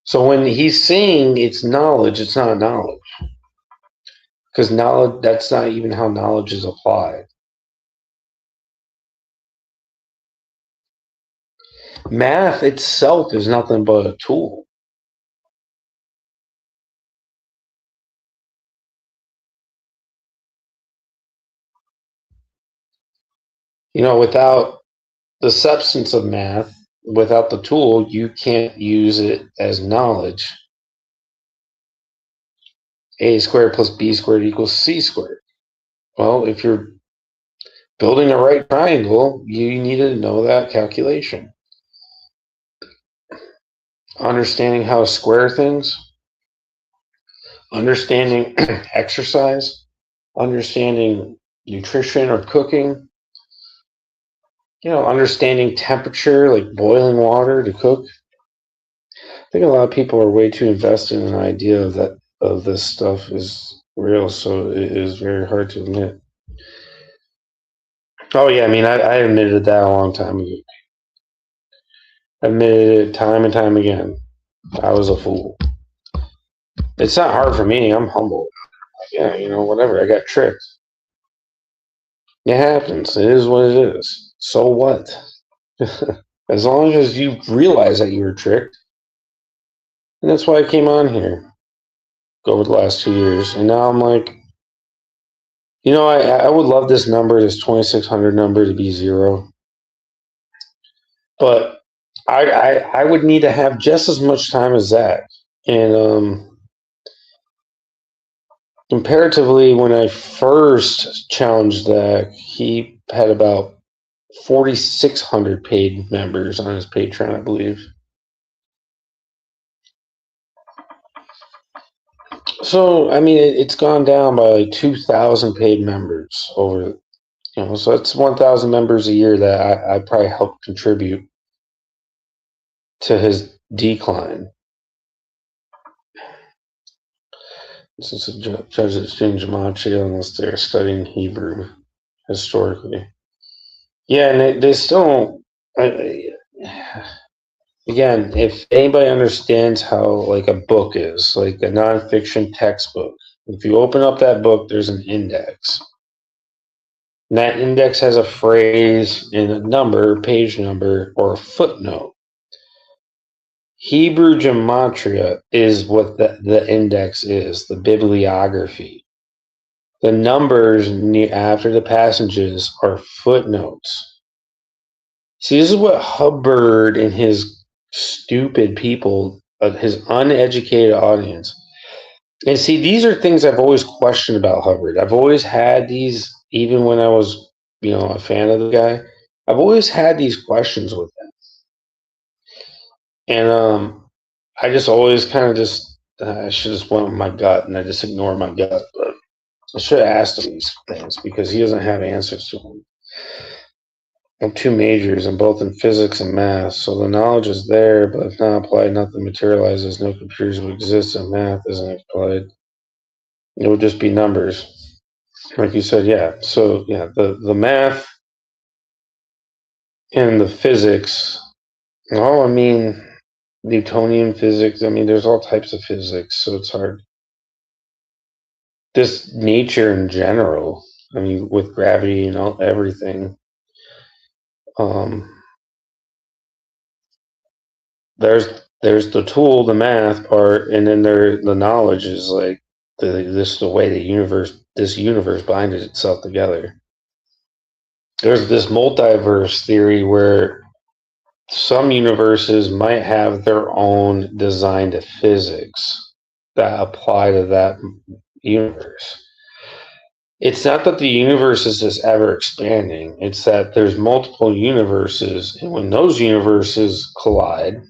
So when he's saying it's knowledge, it's not knowledge. Because knowledge, that's not even how knowledge is applied. Math itself is nothing but a tool. Without the substance of math, without the tool, you can't use it as knowledge. A squared plus B squared equals C squared. Well, if you're building a right triangle, you need to know that calculation. Understanding how to square things, understanding exercise, understanding nutrition or cooking, understanding temperature, like boiling water to cook. I think a lot of people are way too invested in the idea of this stuff is real, so it is very hard to admit. Oh yeah, I mean, I admitted that a long time ago. I admitted it time and time again. I was a fool. It's not hard for me. I'm humble. Yeah, whatever. I got tricked. It happens. It is what it is. So what? As long as you realize that you were tricked. And that's why I came on here over the last 2 years. And now I'm like, I would love this number, this 2600 number, to be zero. But I would need to have just as much time as Zach. And comparatively, when I first challenged that, he had about 4,600 paid members on his Patreon, I believe. So, I mean, it's gone down by like 2,000 paid members over, so that's 1,000 members a year that I probably helped contribute to his decline. Since the judges change gematria unless they're studying Hebrew historically. Yeah, and they still again, if anybody understands how like a book is, like a nonfiction textbook, if you open up that book, there's an index. And that index has a phrase and a number, page number, or a footnote. Hebrew gematria is what the index is, the bibliography. The numbers after the passages are footnotes. See, this is what Hubbard and his stupid people, his uneducated audience. And see, these are things I've always questioned about Hubbard. I've always had these, even when I was, a fan of the guy. I've always had these questions with him. And I just always kind of I should just went with my gut, and I just ignored my gut. But I should have asked him these things because he doesn't have answers to them. I'm two majors, and both in physics and math, so the knowledge is there, but if not applied, nothing materializes. No computers would exist if math isn't applied. It would just be numbers. Like you said, yeah. So, yeah, the math and the physics, I mean, Newtonian physics, I mean, there's all types of physics, so it's hard. Just nature in general, I mean, with gravity and everything. There's the tool, the math part, and then the knowledge is like the way this universe binded itself together. There's this multiverse theory where some universes might have their own design to physics that apply to that universe. It's not that the universe is just ever expanding. It's that there's multiple universes, and when those universes collide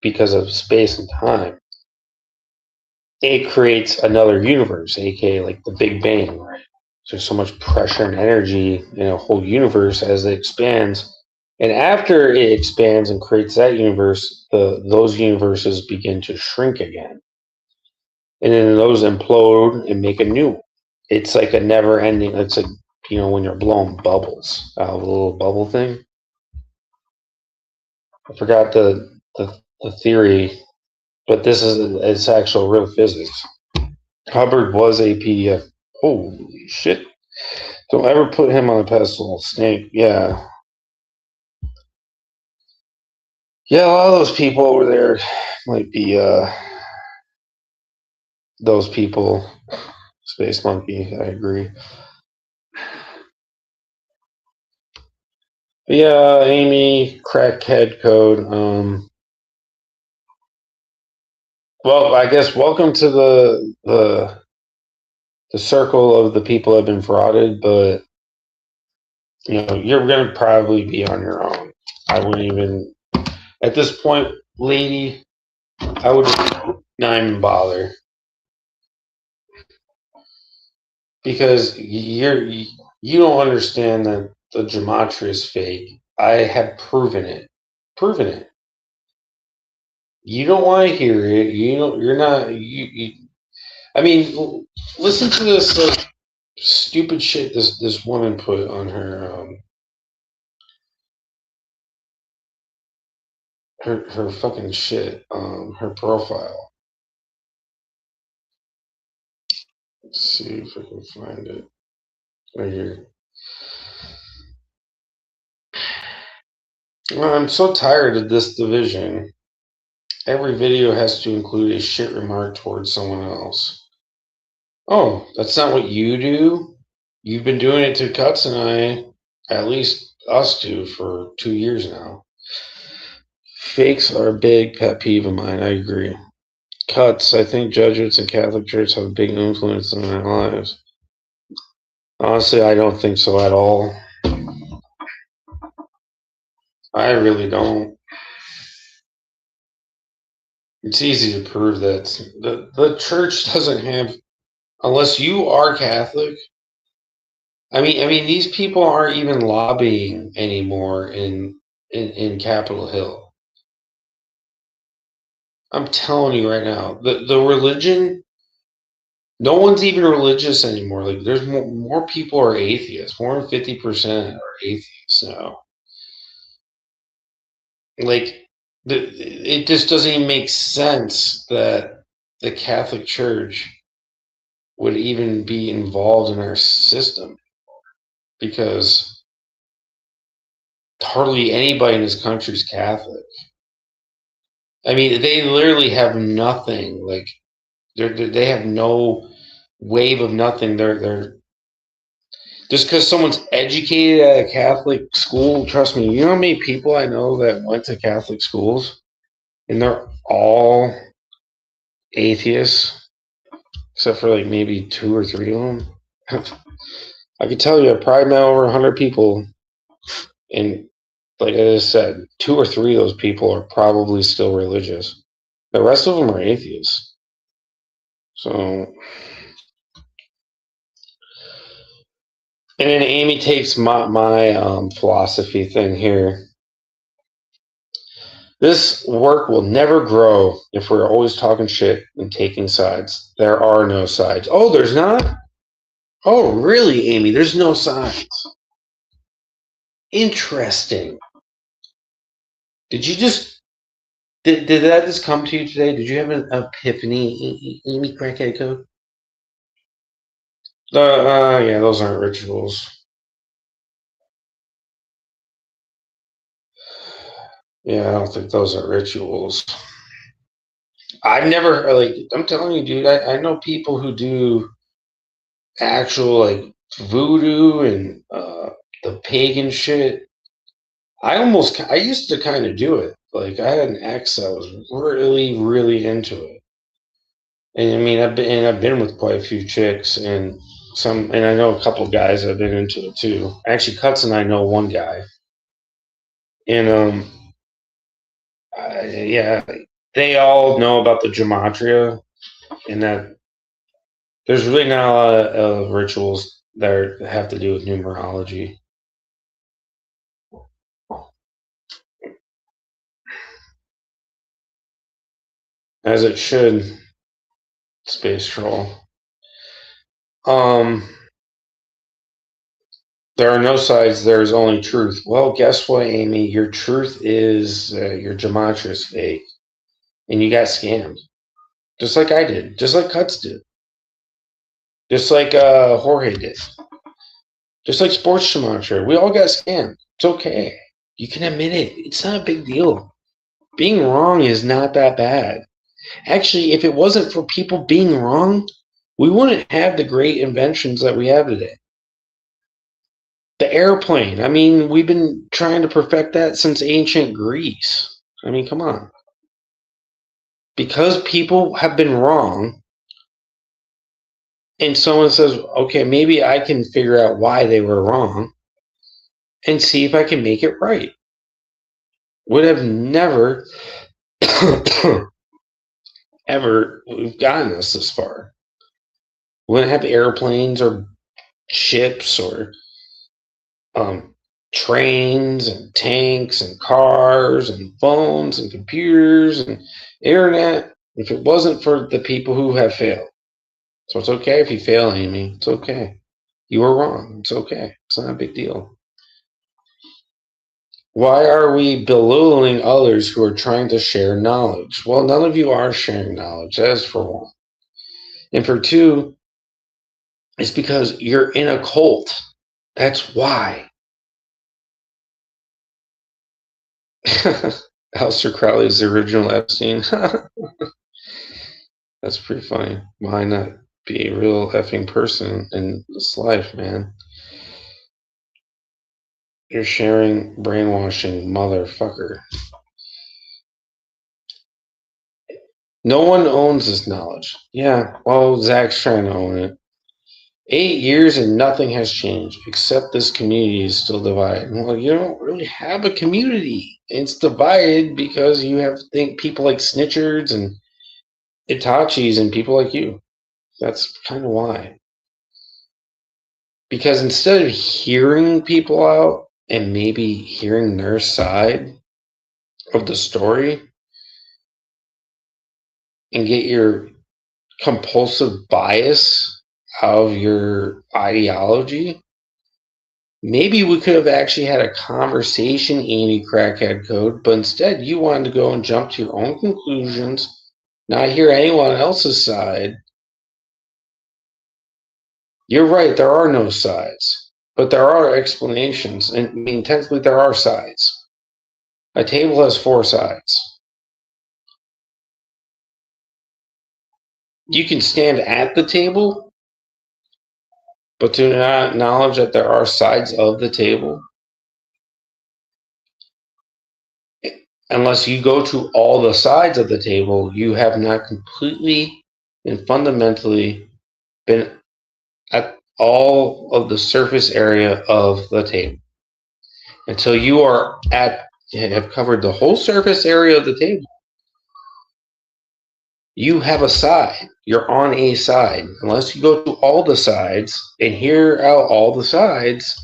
because of space and time, it creates another universe, aka like the Big Bang, right? There's so much pressure and energy in a whole universe as it expands. And after it expands and creates that universe, those universes begin to shrink again. And then those implode and make a new one. It's like a never ending, it's like, when you're blowing bubbles out of a little bubble thing. I forgot the theory, but it's actual real physics. Hubbard was a PDF. Holy shit. Don't ever put him on a pedestal. Snake, yeah. Yeah, a lot of those people over there might be those people. Space Monkey, I agree. But yeah, Amy, crackhead code. Well, I guess welcome to the circle of the people that have been frauded, but you're gonna probably be on your own. I wouldn't even at this point, lady. I would not even bother because you don't understand that the gematria is fake. I have proven it. Proven it. You don't want to hear it. You're not. I mean, listen to this stupid shit this woman put on her her fucking shit her profile. Let's see if I can find it right here. Well, I'm so tired of this division. Every video has to include a shit remark towards someone else. Oh, that's not what you do? You've been doing it to Cuts and I, at least us two, for 2 years now. Fakes are a big pet peeve of mine, I agree. Cuts. I think Jesuits and Catholic Church have a big influence in their lives. Honestly, I don't think so at all. I really don't. It's easy to prove that the church doesn't have, unless you are Catholic. I mean, these people aren't even lobbying anymore in Capitol Hill. I'm telling you right now, the religion, no one's even religious anymore. Like, there's more people are atheists. More than 50% are atheists now. Like, it just doesn't even make sense that the Catholic Church would even be involved in our system, because hardly anybody in this country is Catholic. I mean, they literally have nothing. Like, they have no wave of nothing. They're just because someone's educated at a Catholic school. Trust me, you know how many people I know that went to Catholic schools, and they're all atheists, except for like maybe 2 or 3 of them. I could tell you, I probably met over 100 people, and like I just said, 2 or 3 of those people are probably still religious. The rest of them are atheists. So, and then Amy takes my philosophy thing here. This work will never grow if we're always talking shit and taking sides. There are no sides. Oh, there's not? Oh, really, Amy? There's no sides. Interesting. Did you just did that just come to you today? Did you have an epiphany, Amy Crackhead Code? Yeah, those aren't rituals. Yeah, I don't think those are rituals. I've never, like, I'm telling you, dude, I know people who do actual, like, voodoo and the pagan shit. I used to kind of do it. Like, I had an ex that was really, really into it. And I mean, I've been with quite a few chicks, and I know a couple of guys that have been into it too. Actually, Cuts and I know one guy. And yeah, they all know about the gematria, and that there's really not a lot of rituals that have to do with numerology. As it should, Space Troll. Um, there are no sides, there's only truth. Well, guess what, Amy? Your truth is your gematria is fake, and you got scammed. Just like I did. Just like Cuts did. Just like Jorge did. Just like Sports gematria. We all got scammed. It's okay. You can admit it. It's not a big deal. Being wrong is not that bad. Actually, if it wasn't for people being wrong, we wouldn't have the great inventions that we have today. The airplane. I mean, we've been trying to perfect that since ancient Greece. I mean, come on. Because people have been wrong, and someone says, okay, maybe I can figure out why they were wrong and see if I can make it right. Would have never, ever gotten us this far. Wouldn't have airplanes or ships or trains and tanks and cars and phones and computers and internet if it wasn't for the people who have failed. So it's okay if you fail, Amy. It's okay. You were wrong. It's okay. It's not a big deal. Why are we belittling others who are trying to share knowledge? Well, none of you are sharing knowledge. That's for one. And for two, it's because you're in a cult. That's why. Aleister Crowley is the original Epstein. That's pretty funny. Why not be a real effing person in this life, man? You're sharing brainwashing, motherfucker. No one owns this knowledge. Yeah, well, Zach's trying to own it. 8 years and nothing has changed, except this community is still divided. Well, you don't really have a community. It's divided because you have people like Snitchards and Itachis and people like you. That's kind of why. Because instead of hearing people out and maybe hearing their side of the story and get your compulsive bias out of your ideology, maybe we could have actually had a conversation, Amy Crackhead Code, but instead you wanted to go and jump to your own conclusions, not hear anyone else's side. You're right, there are no sides, but there are explanations. And I mean, technically, there are sides. A table has 4 sides. You can stand at the table, but to not acknowledge that there are sides of the table, unless you go to all the sides of the table, you have not completely and fundamentally been at all of the surface area of the table. Until you are have covered the whole surface area of the table, you have a side. You're on a side. Unless you go to all the sides and hear out all the sides,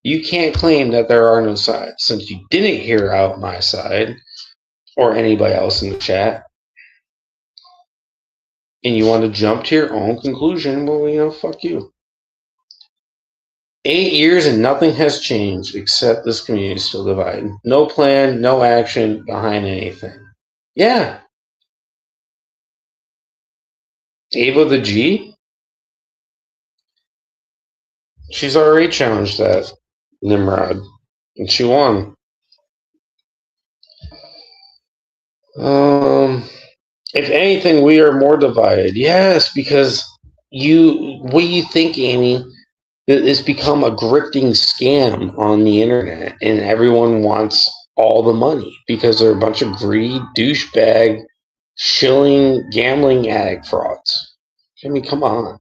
you can't claim that there are no sides. Since you didn't hear out my side or anybody else in the chat, and you want to jump to your own conclusion, well, fuck you. 8 years and nothing has changed except this community is still divided. No plan, no action behind anything. Yeah. Ava the G? She's already challenged that Nimrod, and she won. If anything, we are more divided. Yes, because what you think, Amy? It's become a grifting scam on the internet, and everyone wants all the money because they're a bunch of greedy, douchebag, shilling, gambling addict frauds. I mean, come on.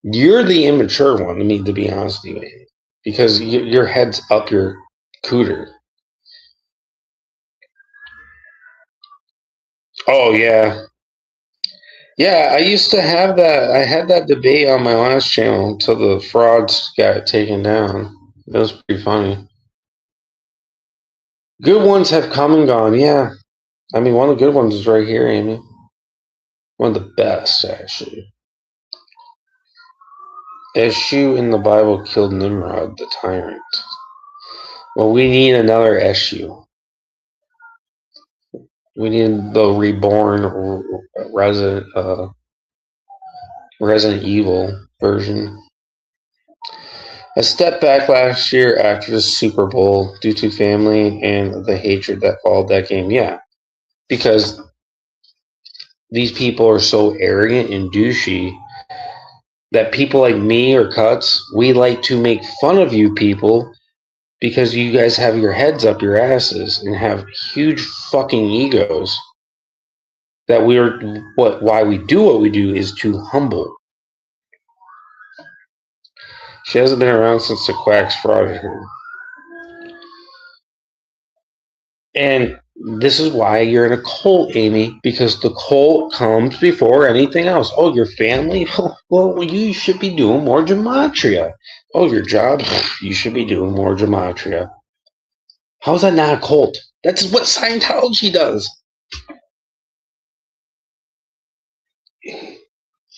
You're the immature one, to be honest with you, because your head's up your cooter. Oh, yeah. Yeah, I used to have that. I had that debate on my last channel until the frauds got taken down. That was pretty funny. Good ones have come and gone, yeah. I mean, one of the good ones is right here, Amy. One of the best, actually. Eshu in the Bible killed Nimrod, the tyrant. Well, we need another Eshu. We need the reborn Resident Evil version. I stepped back last year after the Super Bowl due to family and the hatred that followed that game. Yeah, because these people are so arrogant and douchey that people like me or Cuts, we like to make fun of you people because you guys have your heads up your asses and have huge fucking egos. That why we do what we do is to humble. She hasn't been around since the quacks frauded her. And this is why you're in a cult, Amy, because the cult comes before anything else. Oh, your family? Well, you should be doing more gematria. Oh, your job? You should be doing more gematria. How's that not a cult? That's what Scientology does.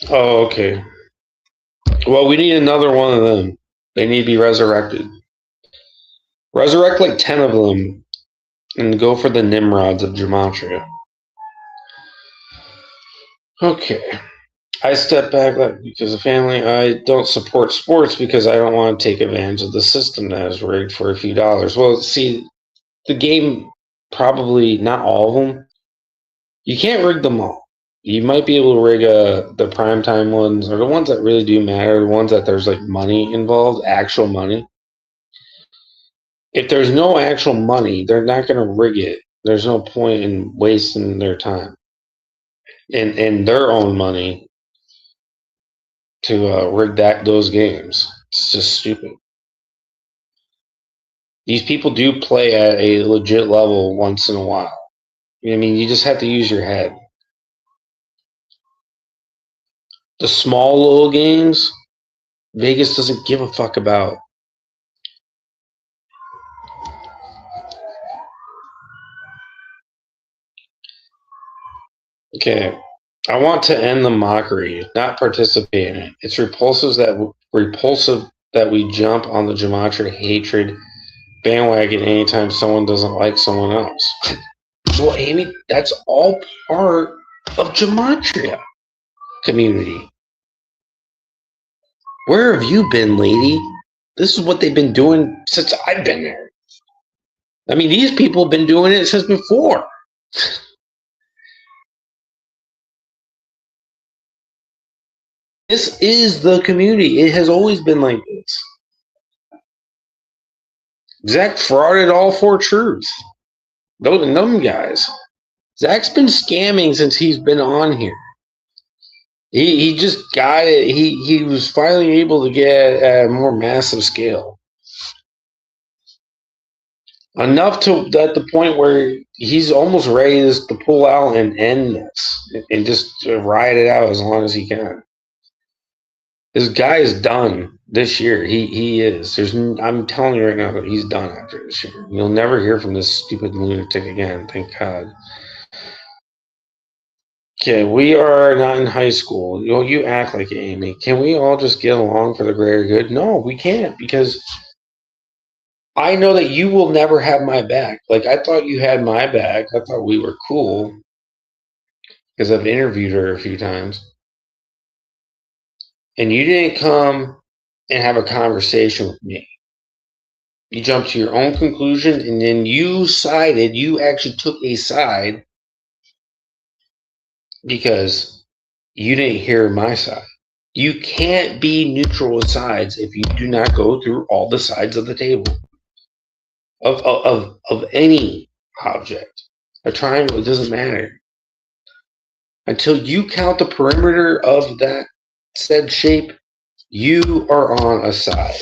Oh, okay. Well, we need another one of them. They need to be resurrected. Resurrect like 10 of them and go for the Nimrods of gematria. Okay. I step back because of family. I don't support sports because I don't want to take advantage of the system that is rigged for a few dollars. Well, see, the game, probably not all of them. You can't rig them all. You might be able to rig the primetime ones, or the ones that really do matter, the ones that there's like money involved, actual money. If there's no actual money, they're not going to rig it. There's no point in wasting their time. and their own money to rig those games. It's just stupid. These people do play at a legit level once in a while. I mean, you just have to use your head. The small little games, Vegas doesn't give a fuck about. Okay, I want to end the mockery, not participate in it. It's repulsive that we jump on the gematria hatred bandwagon anytime someone doesn't like someone else. Well, Amy, that's all part of gematria community. Where have you been, lady? This is what they've been doing since I've been there. I mean, these people have been doing it since before. This is the community. It has always been like this. Zach frauded all for truth. Them guys. Zach's been scamming since he's been on here. He just got it. He was finally able to get at a more massive scale. Enough to at the point where he's almost ready to pull out and end this and just ride it out as long as he can. This guy is done this year. He is. I'm telling you right now that he's done after this year. You'll never hear from this stupid lunatic again. Thank God. Okay, we are not in high school. You act like it, Amy. Can we all just get along for the greater good? No, we can't, because I know that you will never have my back. Like, I thought you had my back. I thought we were cool because I've interviewed her a few times. And you didn't come and have a conversation with me. You jumped to your own conclusion, and then you actually took a side because you didn't hear my side. You can't be neutral with sides if you do not go through all the sides of the table of any object. A triangle, it doesn't matter. Until you count the perimeter of that said shape, you are on a side.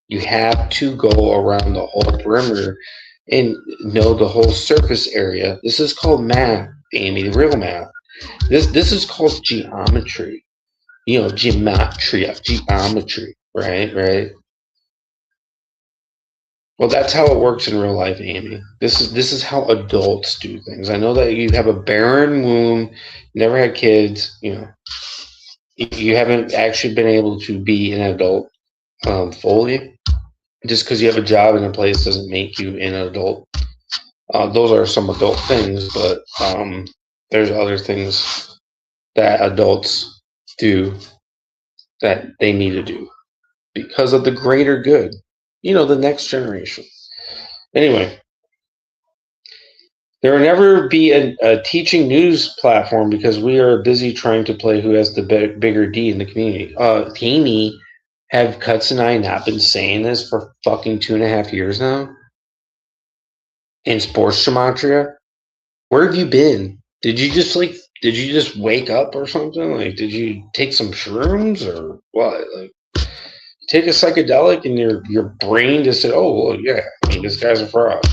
You have to go around the whole perimeter and know the whole surface area. This is called math, Amy, the real math. This is called geometry. You know, geometry, right? Well, that's how it works in real life, Amy. This is how adults do things. I know that you have a barren womb, never had kids, you know. You haven't actually been able to be an adult fully. Just because you have a job in a place doesn't make you an adult. Those are some adult things, but there's other things that adults do that they need to do because of the greater good. You know, the next generation. Anyway, there will never be a teaching news platform because we are busy trying to play who has the bigger D in the community. Amy, have Cuts and I not been saying this for fucking 2.5 years now? In sports gematria? Where have you been? Did you just wake up or something? Like, did you take some shrooms or what? Like, take a psychedelic and your brain just said, oh, well, yeah, I mean, this guy's a fraud.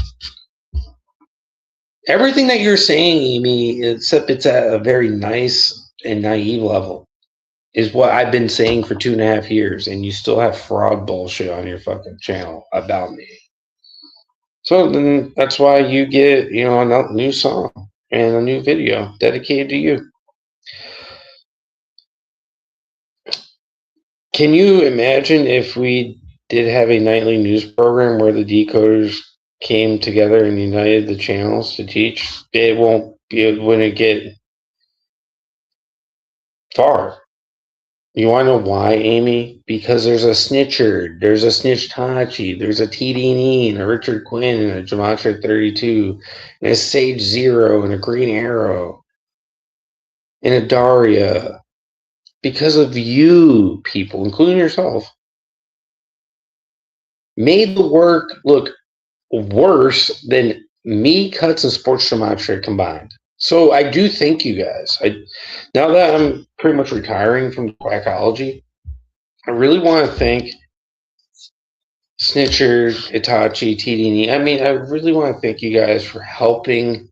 Everything that you're saying, Amy, except it's at a very nice and naive level, is what I've been saying for 2.5 years, and you still have fraud bullshit on your fucking channel about me. So then that's why you get, you know, a new song and a new video dedicated to you. Can you imagine if we did have a nightly news program where the decoders came together and united the channels to teach? It wouldn't get far. You want to know why, Amy? Because there's a Snitchard, there's a Snitch Tachi, there's a TD&E, and a Richard Quinn, and a Gematria 32, and a Sage Zero, and a Green Arrow, and a Daria. Because of you people, including yourself, made the work look worse than me, Cuts, and Sports Gematria combined. So I do thank you guys. Now that I'm pretty much retiring from quackology, I really want to thank Snitcher, Itachi, TDE. I mean, I really want to thank you guys for helping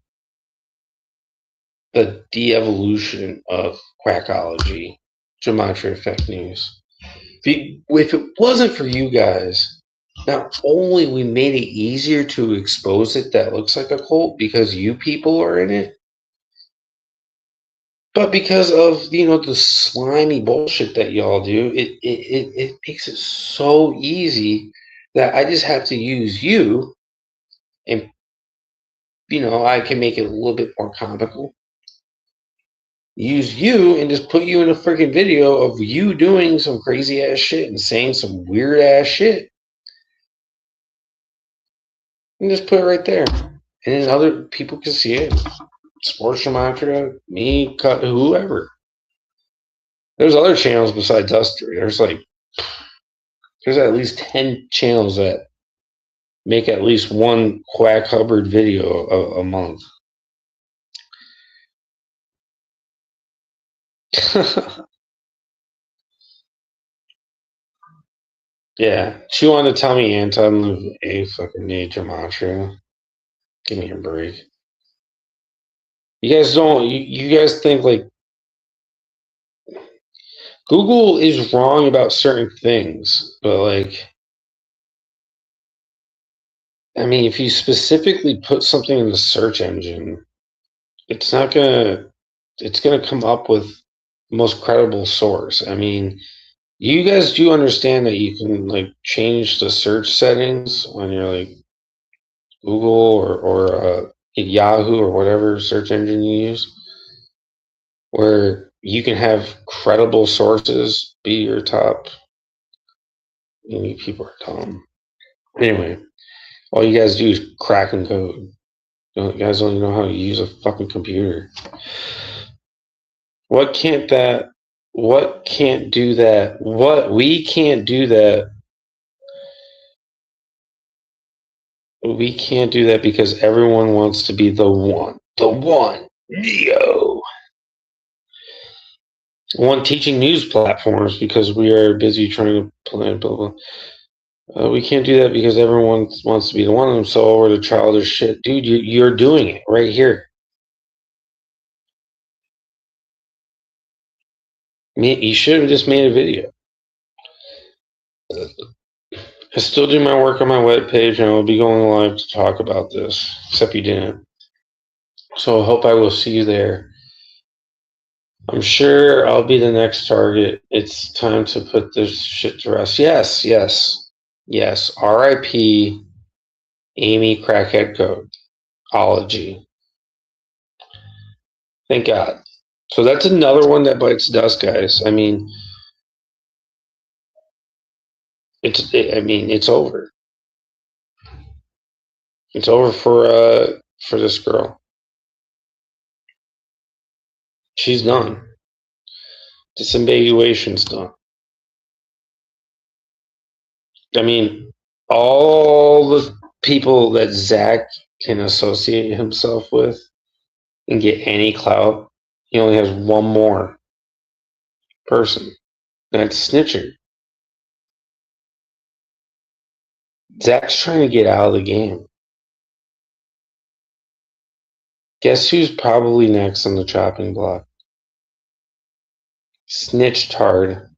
the de-evolution of quackology, gematria effect news. If it wasn't for you guys, not only we made it easier to expose it that looks like a cult because you people are in it, but because of the slimy bullshit that y'all do, it makes it so easy that I just have to use you, and I can make it a little bit more comical. Use you and just put you in a freaking video of you doing some crazy ass shit and saying some weird ass shit. And just put it right there. And then other people can see it. Sports Gematria, me, cut whoever. There's other channels besides us three. There's at least 10 channels that make at least one Quack Hubbard video a month. Yeah, she wanted to tell me Anton a fucking nature mantra. Give me a break. You guys don't. You guys think like Google is wrong about certain things, but I mean, if you specifically put something in the search engine, it's not gonna. It's gonna come up with the most credible source. I mean, you guys do understand that you can change the search settings when you're Google or Yahoo or whatever search engine you use, where you can have credible sources be your top. You people are dumb. Anyway, all you guys do is crack and code. You guys don't even know how to use a fucking computer. What can't that? What can't do that? What we can't do that? We can't do that because everyone wants to be the one. The one. Neo. One teaching news platforms because we are busy trying to plan blah blah. We can't do that because everyone wants to be the one of them. So over the childish shit, dude. You're doing it right here. You should have just made a video. I still do my work on my webpage, and I will be going live to talk about this. Except you didn't. So I hope I will see you there. I'm sure I'll be the next target. It's time to put this shit to rest. Yes, yes, yes. R.I.P. Amy Crackhead Code. Ology. Thank God. So that's another one that bites dust, guys. I mean, it's over. It's over for this girl. She's done. Disambiguation's done. I mean, all the people that Zach can associate himself with and get any clout, he only has one more person. That's Snitcher. Zach's trying to get out of the game. Guess who's probably next on the chopping block? Snitch Tard.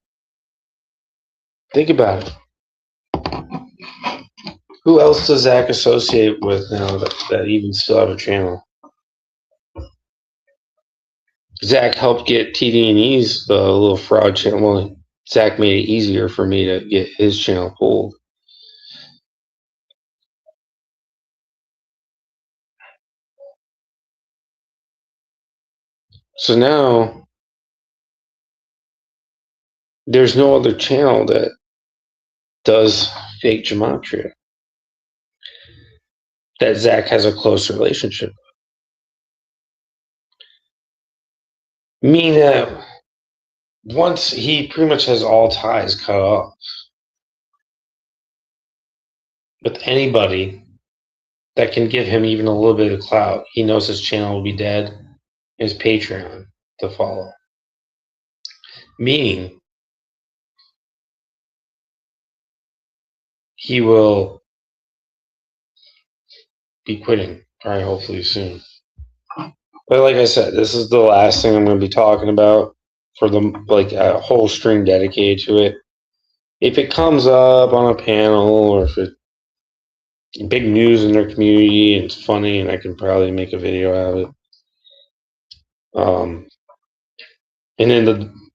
Think about it. Who else does Zach associate with now that even still have a channel? Zach helped get TD&E's little fraud channel. Well, Zach made it easier for me to get his channel pulled. So now there's no other channel that does fake gematria that Zach has a close relationship with. Meaning that once he pretty much has all ties cut off with anybody that can give him even a little bit of clout, he knows his channel will be dead his Patreon to follow. Meaning, he will be quitting, probably hopefully soon. But like I said, this is the last thing I'm going to be talking about for the like a whole stream dedicated to it. If it comes up on a panel or if it's big news in their community and it's funny and I can probably make a video out of it. And then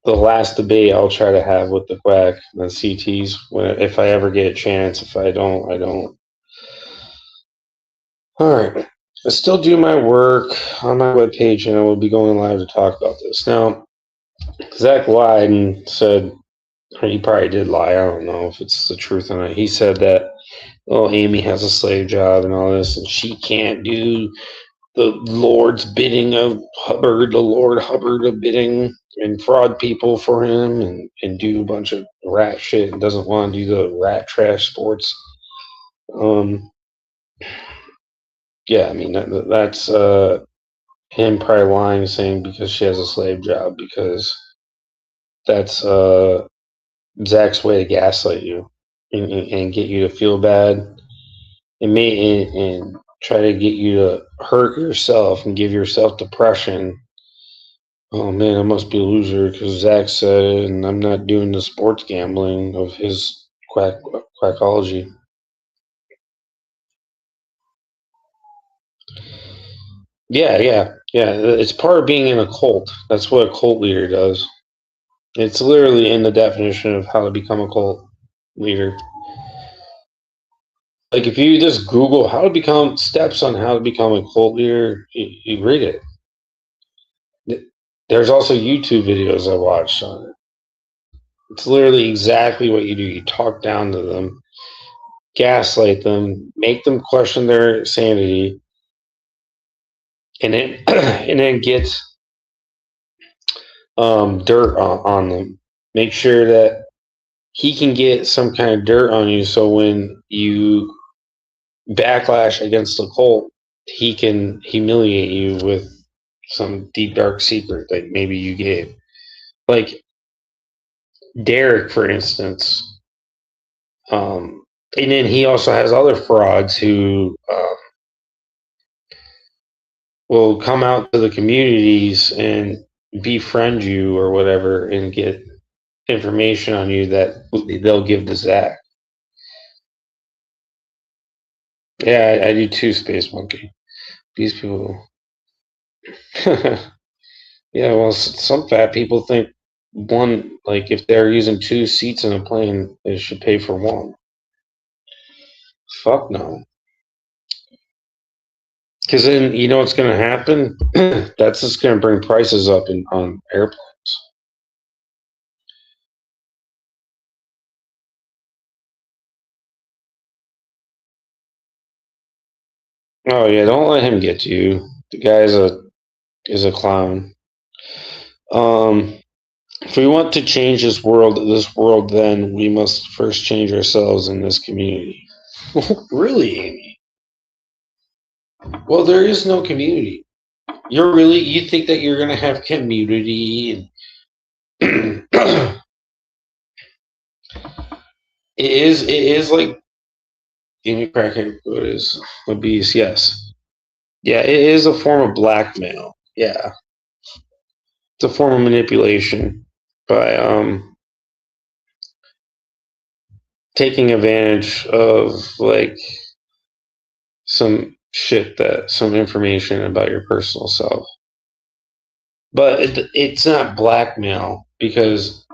the last debate I'll try to have with the quack and the CTs if I ever get a chance. If I don't, I don't. All right. I still do my work on my webpage and I will be going live to talk about this. Now, Zach lied and said, he probably did lie. I don't know if it's the truth or not. He said that, oh, Amy has a slave job and all this, and she can't do the Lord's bidding of Hubbard, the Lord Hubbard of bidding and fraud people for him and do a bunch of rat shit and doesn't want to do the rat trash sports. Yeah, I mean, that's him probably lying, saying because she has a slave job, because that's Zach's way to gaslight you and get you to feel bad and try to get you to hurt yourself and give yourself depression. Oh man, I must be a loser because Zach said it, and I'm not doing the sports gambling of his quackology. Yeah. It's part of being in a cult. That's what a cult leader does. It's literally in the definition of how to become a cult leader. Like if you just Google how to become steps on how to become a cult leader, you read it. There's also YouTube videos I watched on it. It's literally exactly what you do. You talk down to them, gaslight them, make them question their sanity, and then get dirt on them. Make sure that he can get some kind of dirt on you, so when you backlash against the cult, he can humiliate you with some deep dark secret that maybe you gave. Like Derek, for instance. And then he also has other frauds who will come out to the communities and befriend you or whatever and get information on you that they'll give to Zach. Yeah, I do too, Space Monkey. These people. Yeah, well, some fat people think one, like if they're using 2 seats in a plane, they should pay for 1. Fuck no. Because then you know what's going to happen? That's just going to bring prices up on airplanes. Oh yeah, don't let him get to you. The guy is a clown. If we want to change this world, then we must first change ourselves in this community. Really, Amy? Well, there is no community. You think that you're gonna have community and it is like Amy Cracker is obese, yes. Yeah, it is a form of blackmail. Yeah. It's a form of manipulation by taking advantage of like some information about your personal self. But it's not blackmail because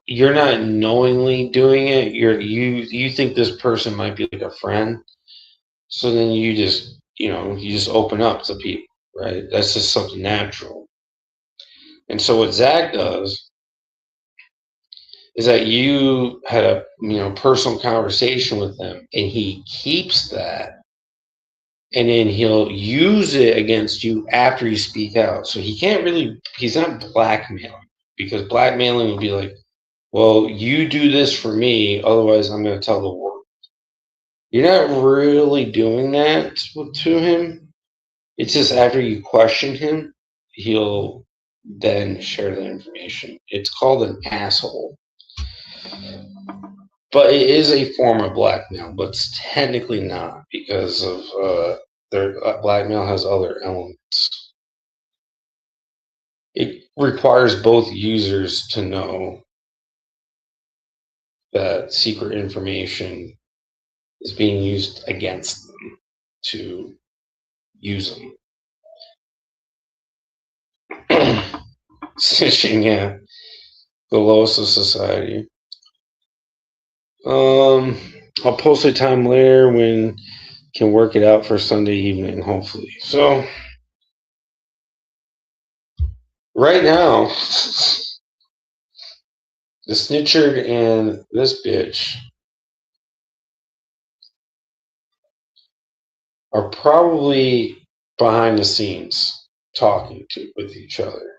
you're not knowingly doing it. You think this person might be like a friend, so then you just open up to people, right? That's just something natural. And so what Zach does is that you had a personal conversation with them, and he keeps that, and then he'll use it against you after you speak out. So he's not blackmailing, because blackmailing would be like, well, you do this for me, otherwise I'm going to tell the world. You're not really doing that to him. It's just after you question him, he'll then share the information. It's called an asshole. But it is a form of blackmail, but it's technically not because of their blackmail has other elements. It requires both users to know that secret information is being used against them to use them. Snitching, yeah, the lowest of society. I'll post a time later when can work it out for Sunday evening, hopefully. So right now, the snitcher and this bitch are probably behind the scenes talking with each other.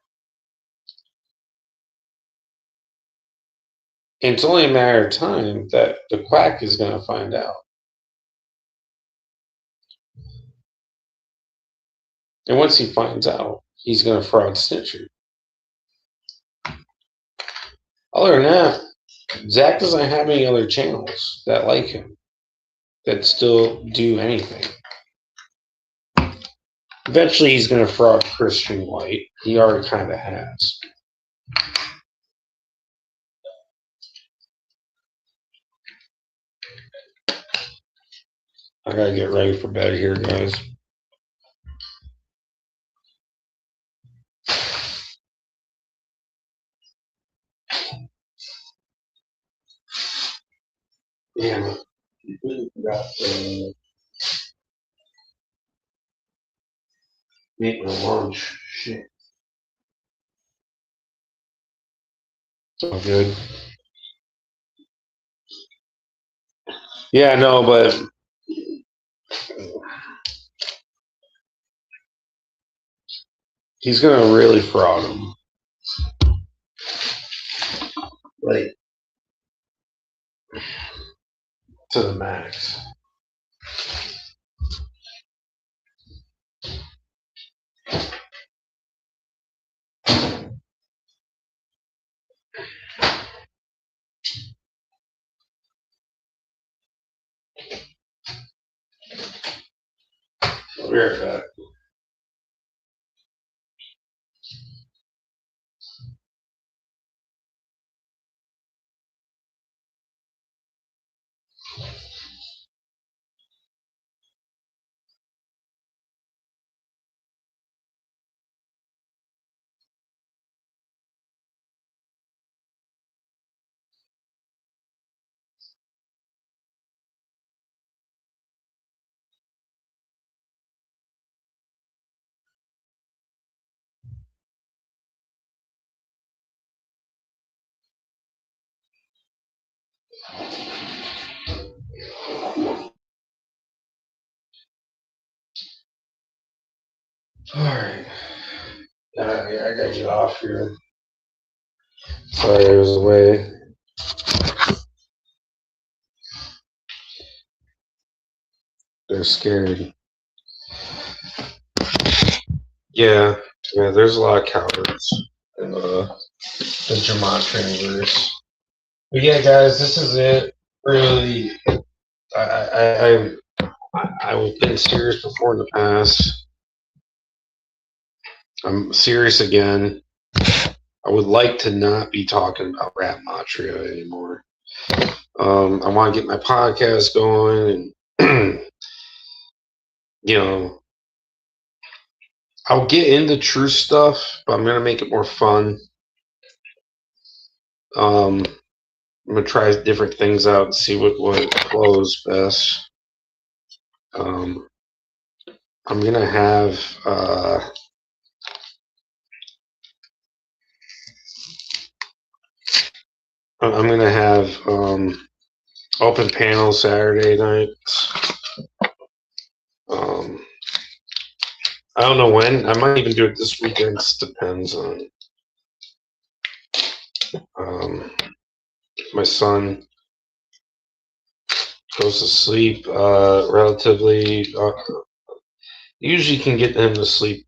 And it's only a matter of time that the quack is going to find out. And once he finds out, he's going to fraud Snitcher. Other than that, Zach doesn't have any other channels that like him that still do anything. Eventually, he's going to fraud Christian White. He already kind of has. I got to get ready for bed here, guys. Yeah. Make my lunch. Shit. It's all good. Yeah, no, but he's going to really fraud him. Like, to the max. I'll be right back. Alright. I gotta get off here. Sorry, I was away. They're scared. Yeah, there's a lot of cowards in the Gematria. But yeah, guys, this is it. Really, I've been serious before in the past. I'm serious again. I would like to not be talking about Rap Matria anymore. I want to get my podcast going, and I'll get into true stuff, but I'm gonna make it more fun. I'm gonna try different things out and see what flows best. I'm gonna have open panel Saturday nights. I don't know when. I might even do it this weekend. It depends on my son goes to sleep relatively. Usually can get him to sleep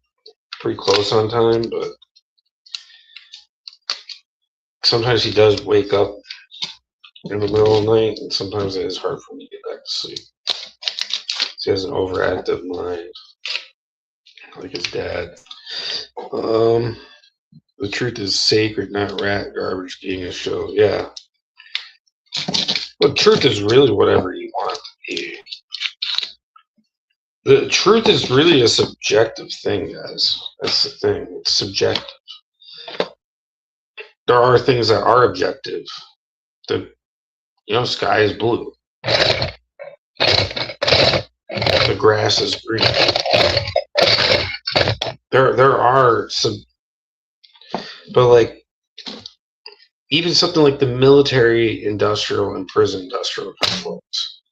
pretty close on time, but sometimes he does wake up in the middle of the night, and sometimes it is hard for me to get back to sleep. He has an overactive mind, like his dad. The truth is sacred, not rat garbage being a show. Yeah. But truth is really whatever you want to be. The truth is really a subjective thing, guys. That's the thing. It's subjective. There are things that are objective. The sky is blue. The grass is green. There are some, but like even something like the military industrial and prison industrial complex.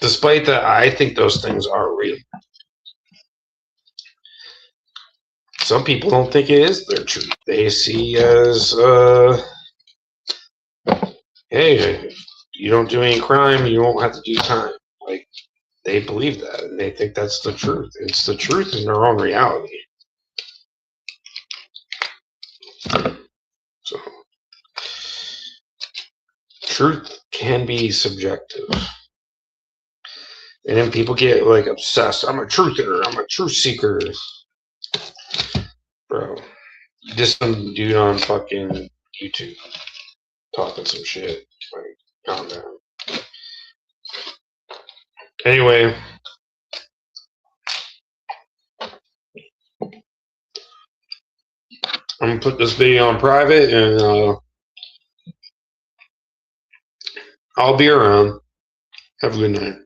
Despite that, I think those things are real. Some people don't think it is their truth. They see as, hey, if you don't do any crime, you won't have to do time. Like, they believe that, and they think that's the truth. It's the truth in their own reality. So, truth can be subjective. And then people get, like, obsessed. I'm a truther. I'm a truth seeker. Bro, just some dude on fucking YouTube talking some shit. Like, calm down. Anyway, I'm gonna put this video on private, and I'll be around. Have a good night.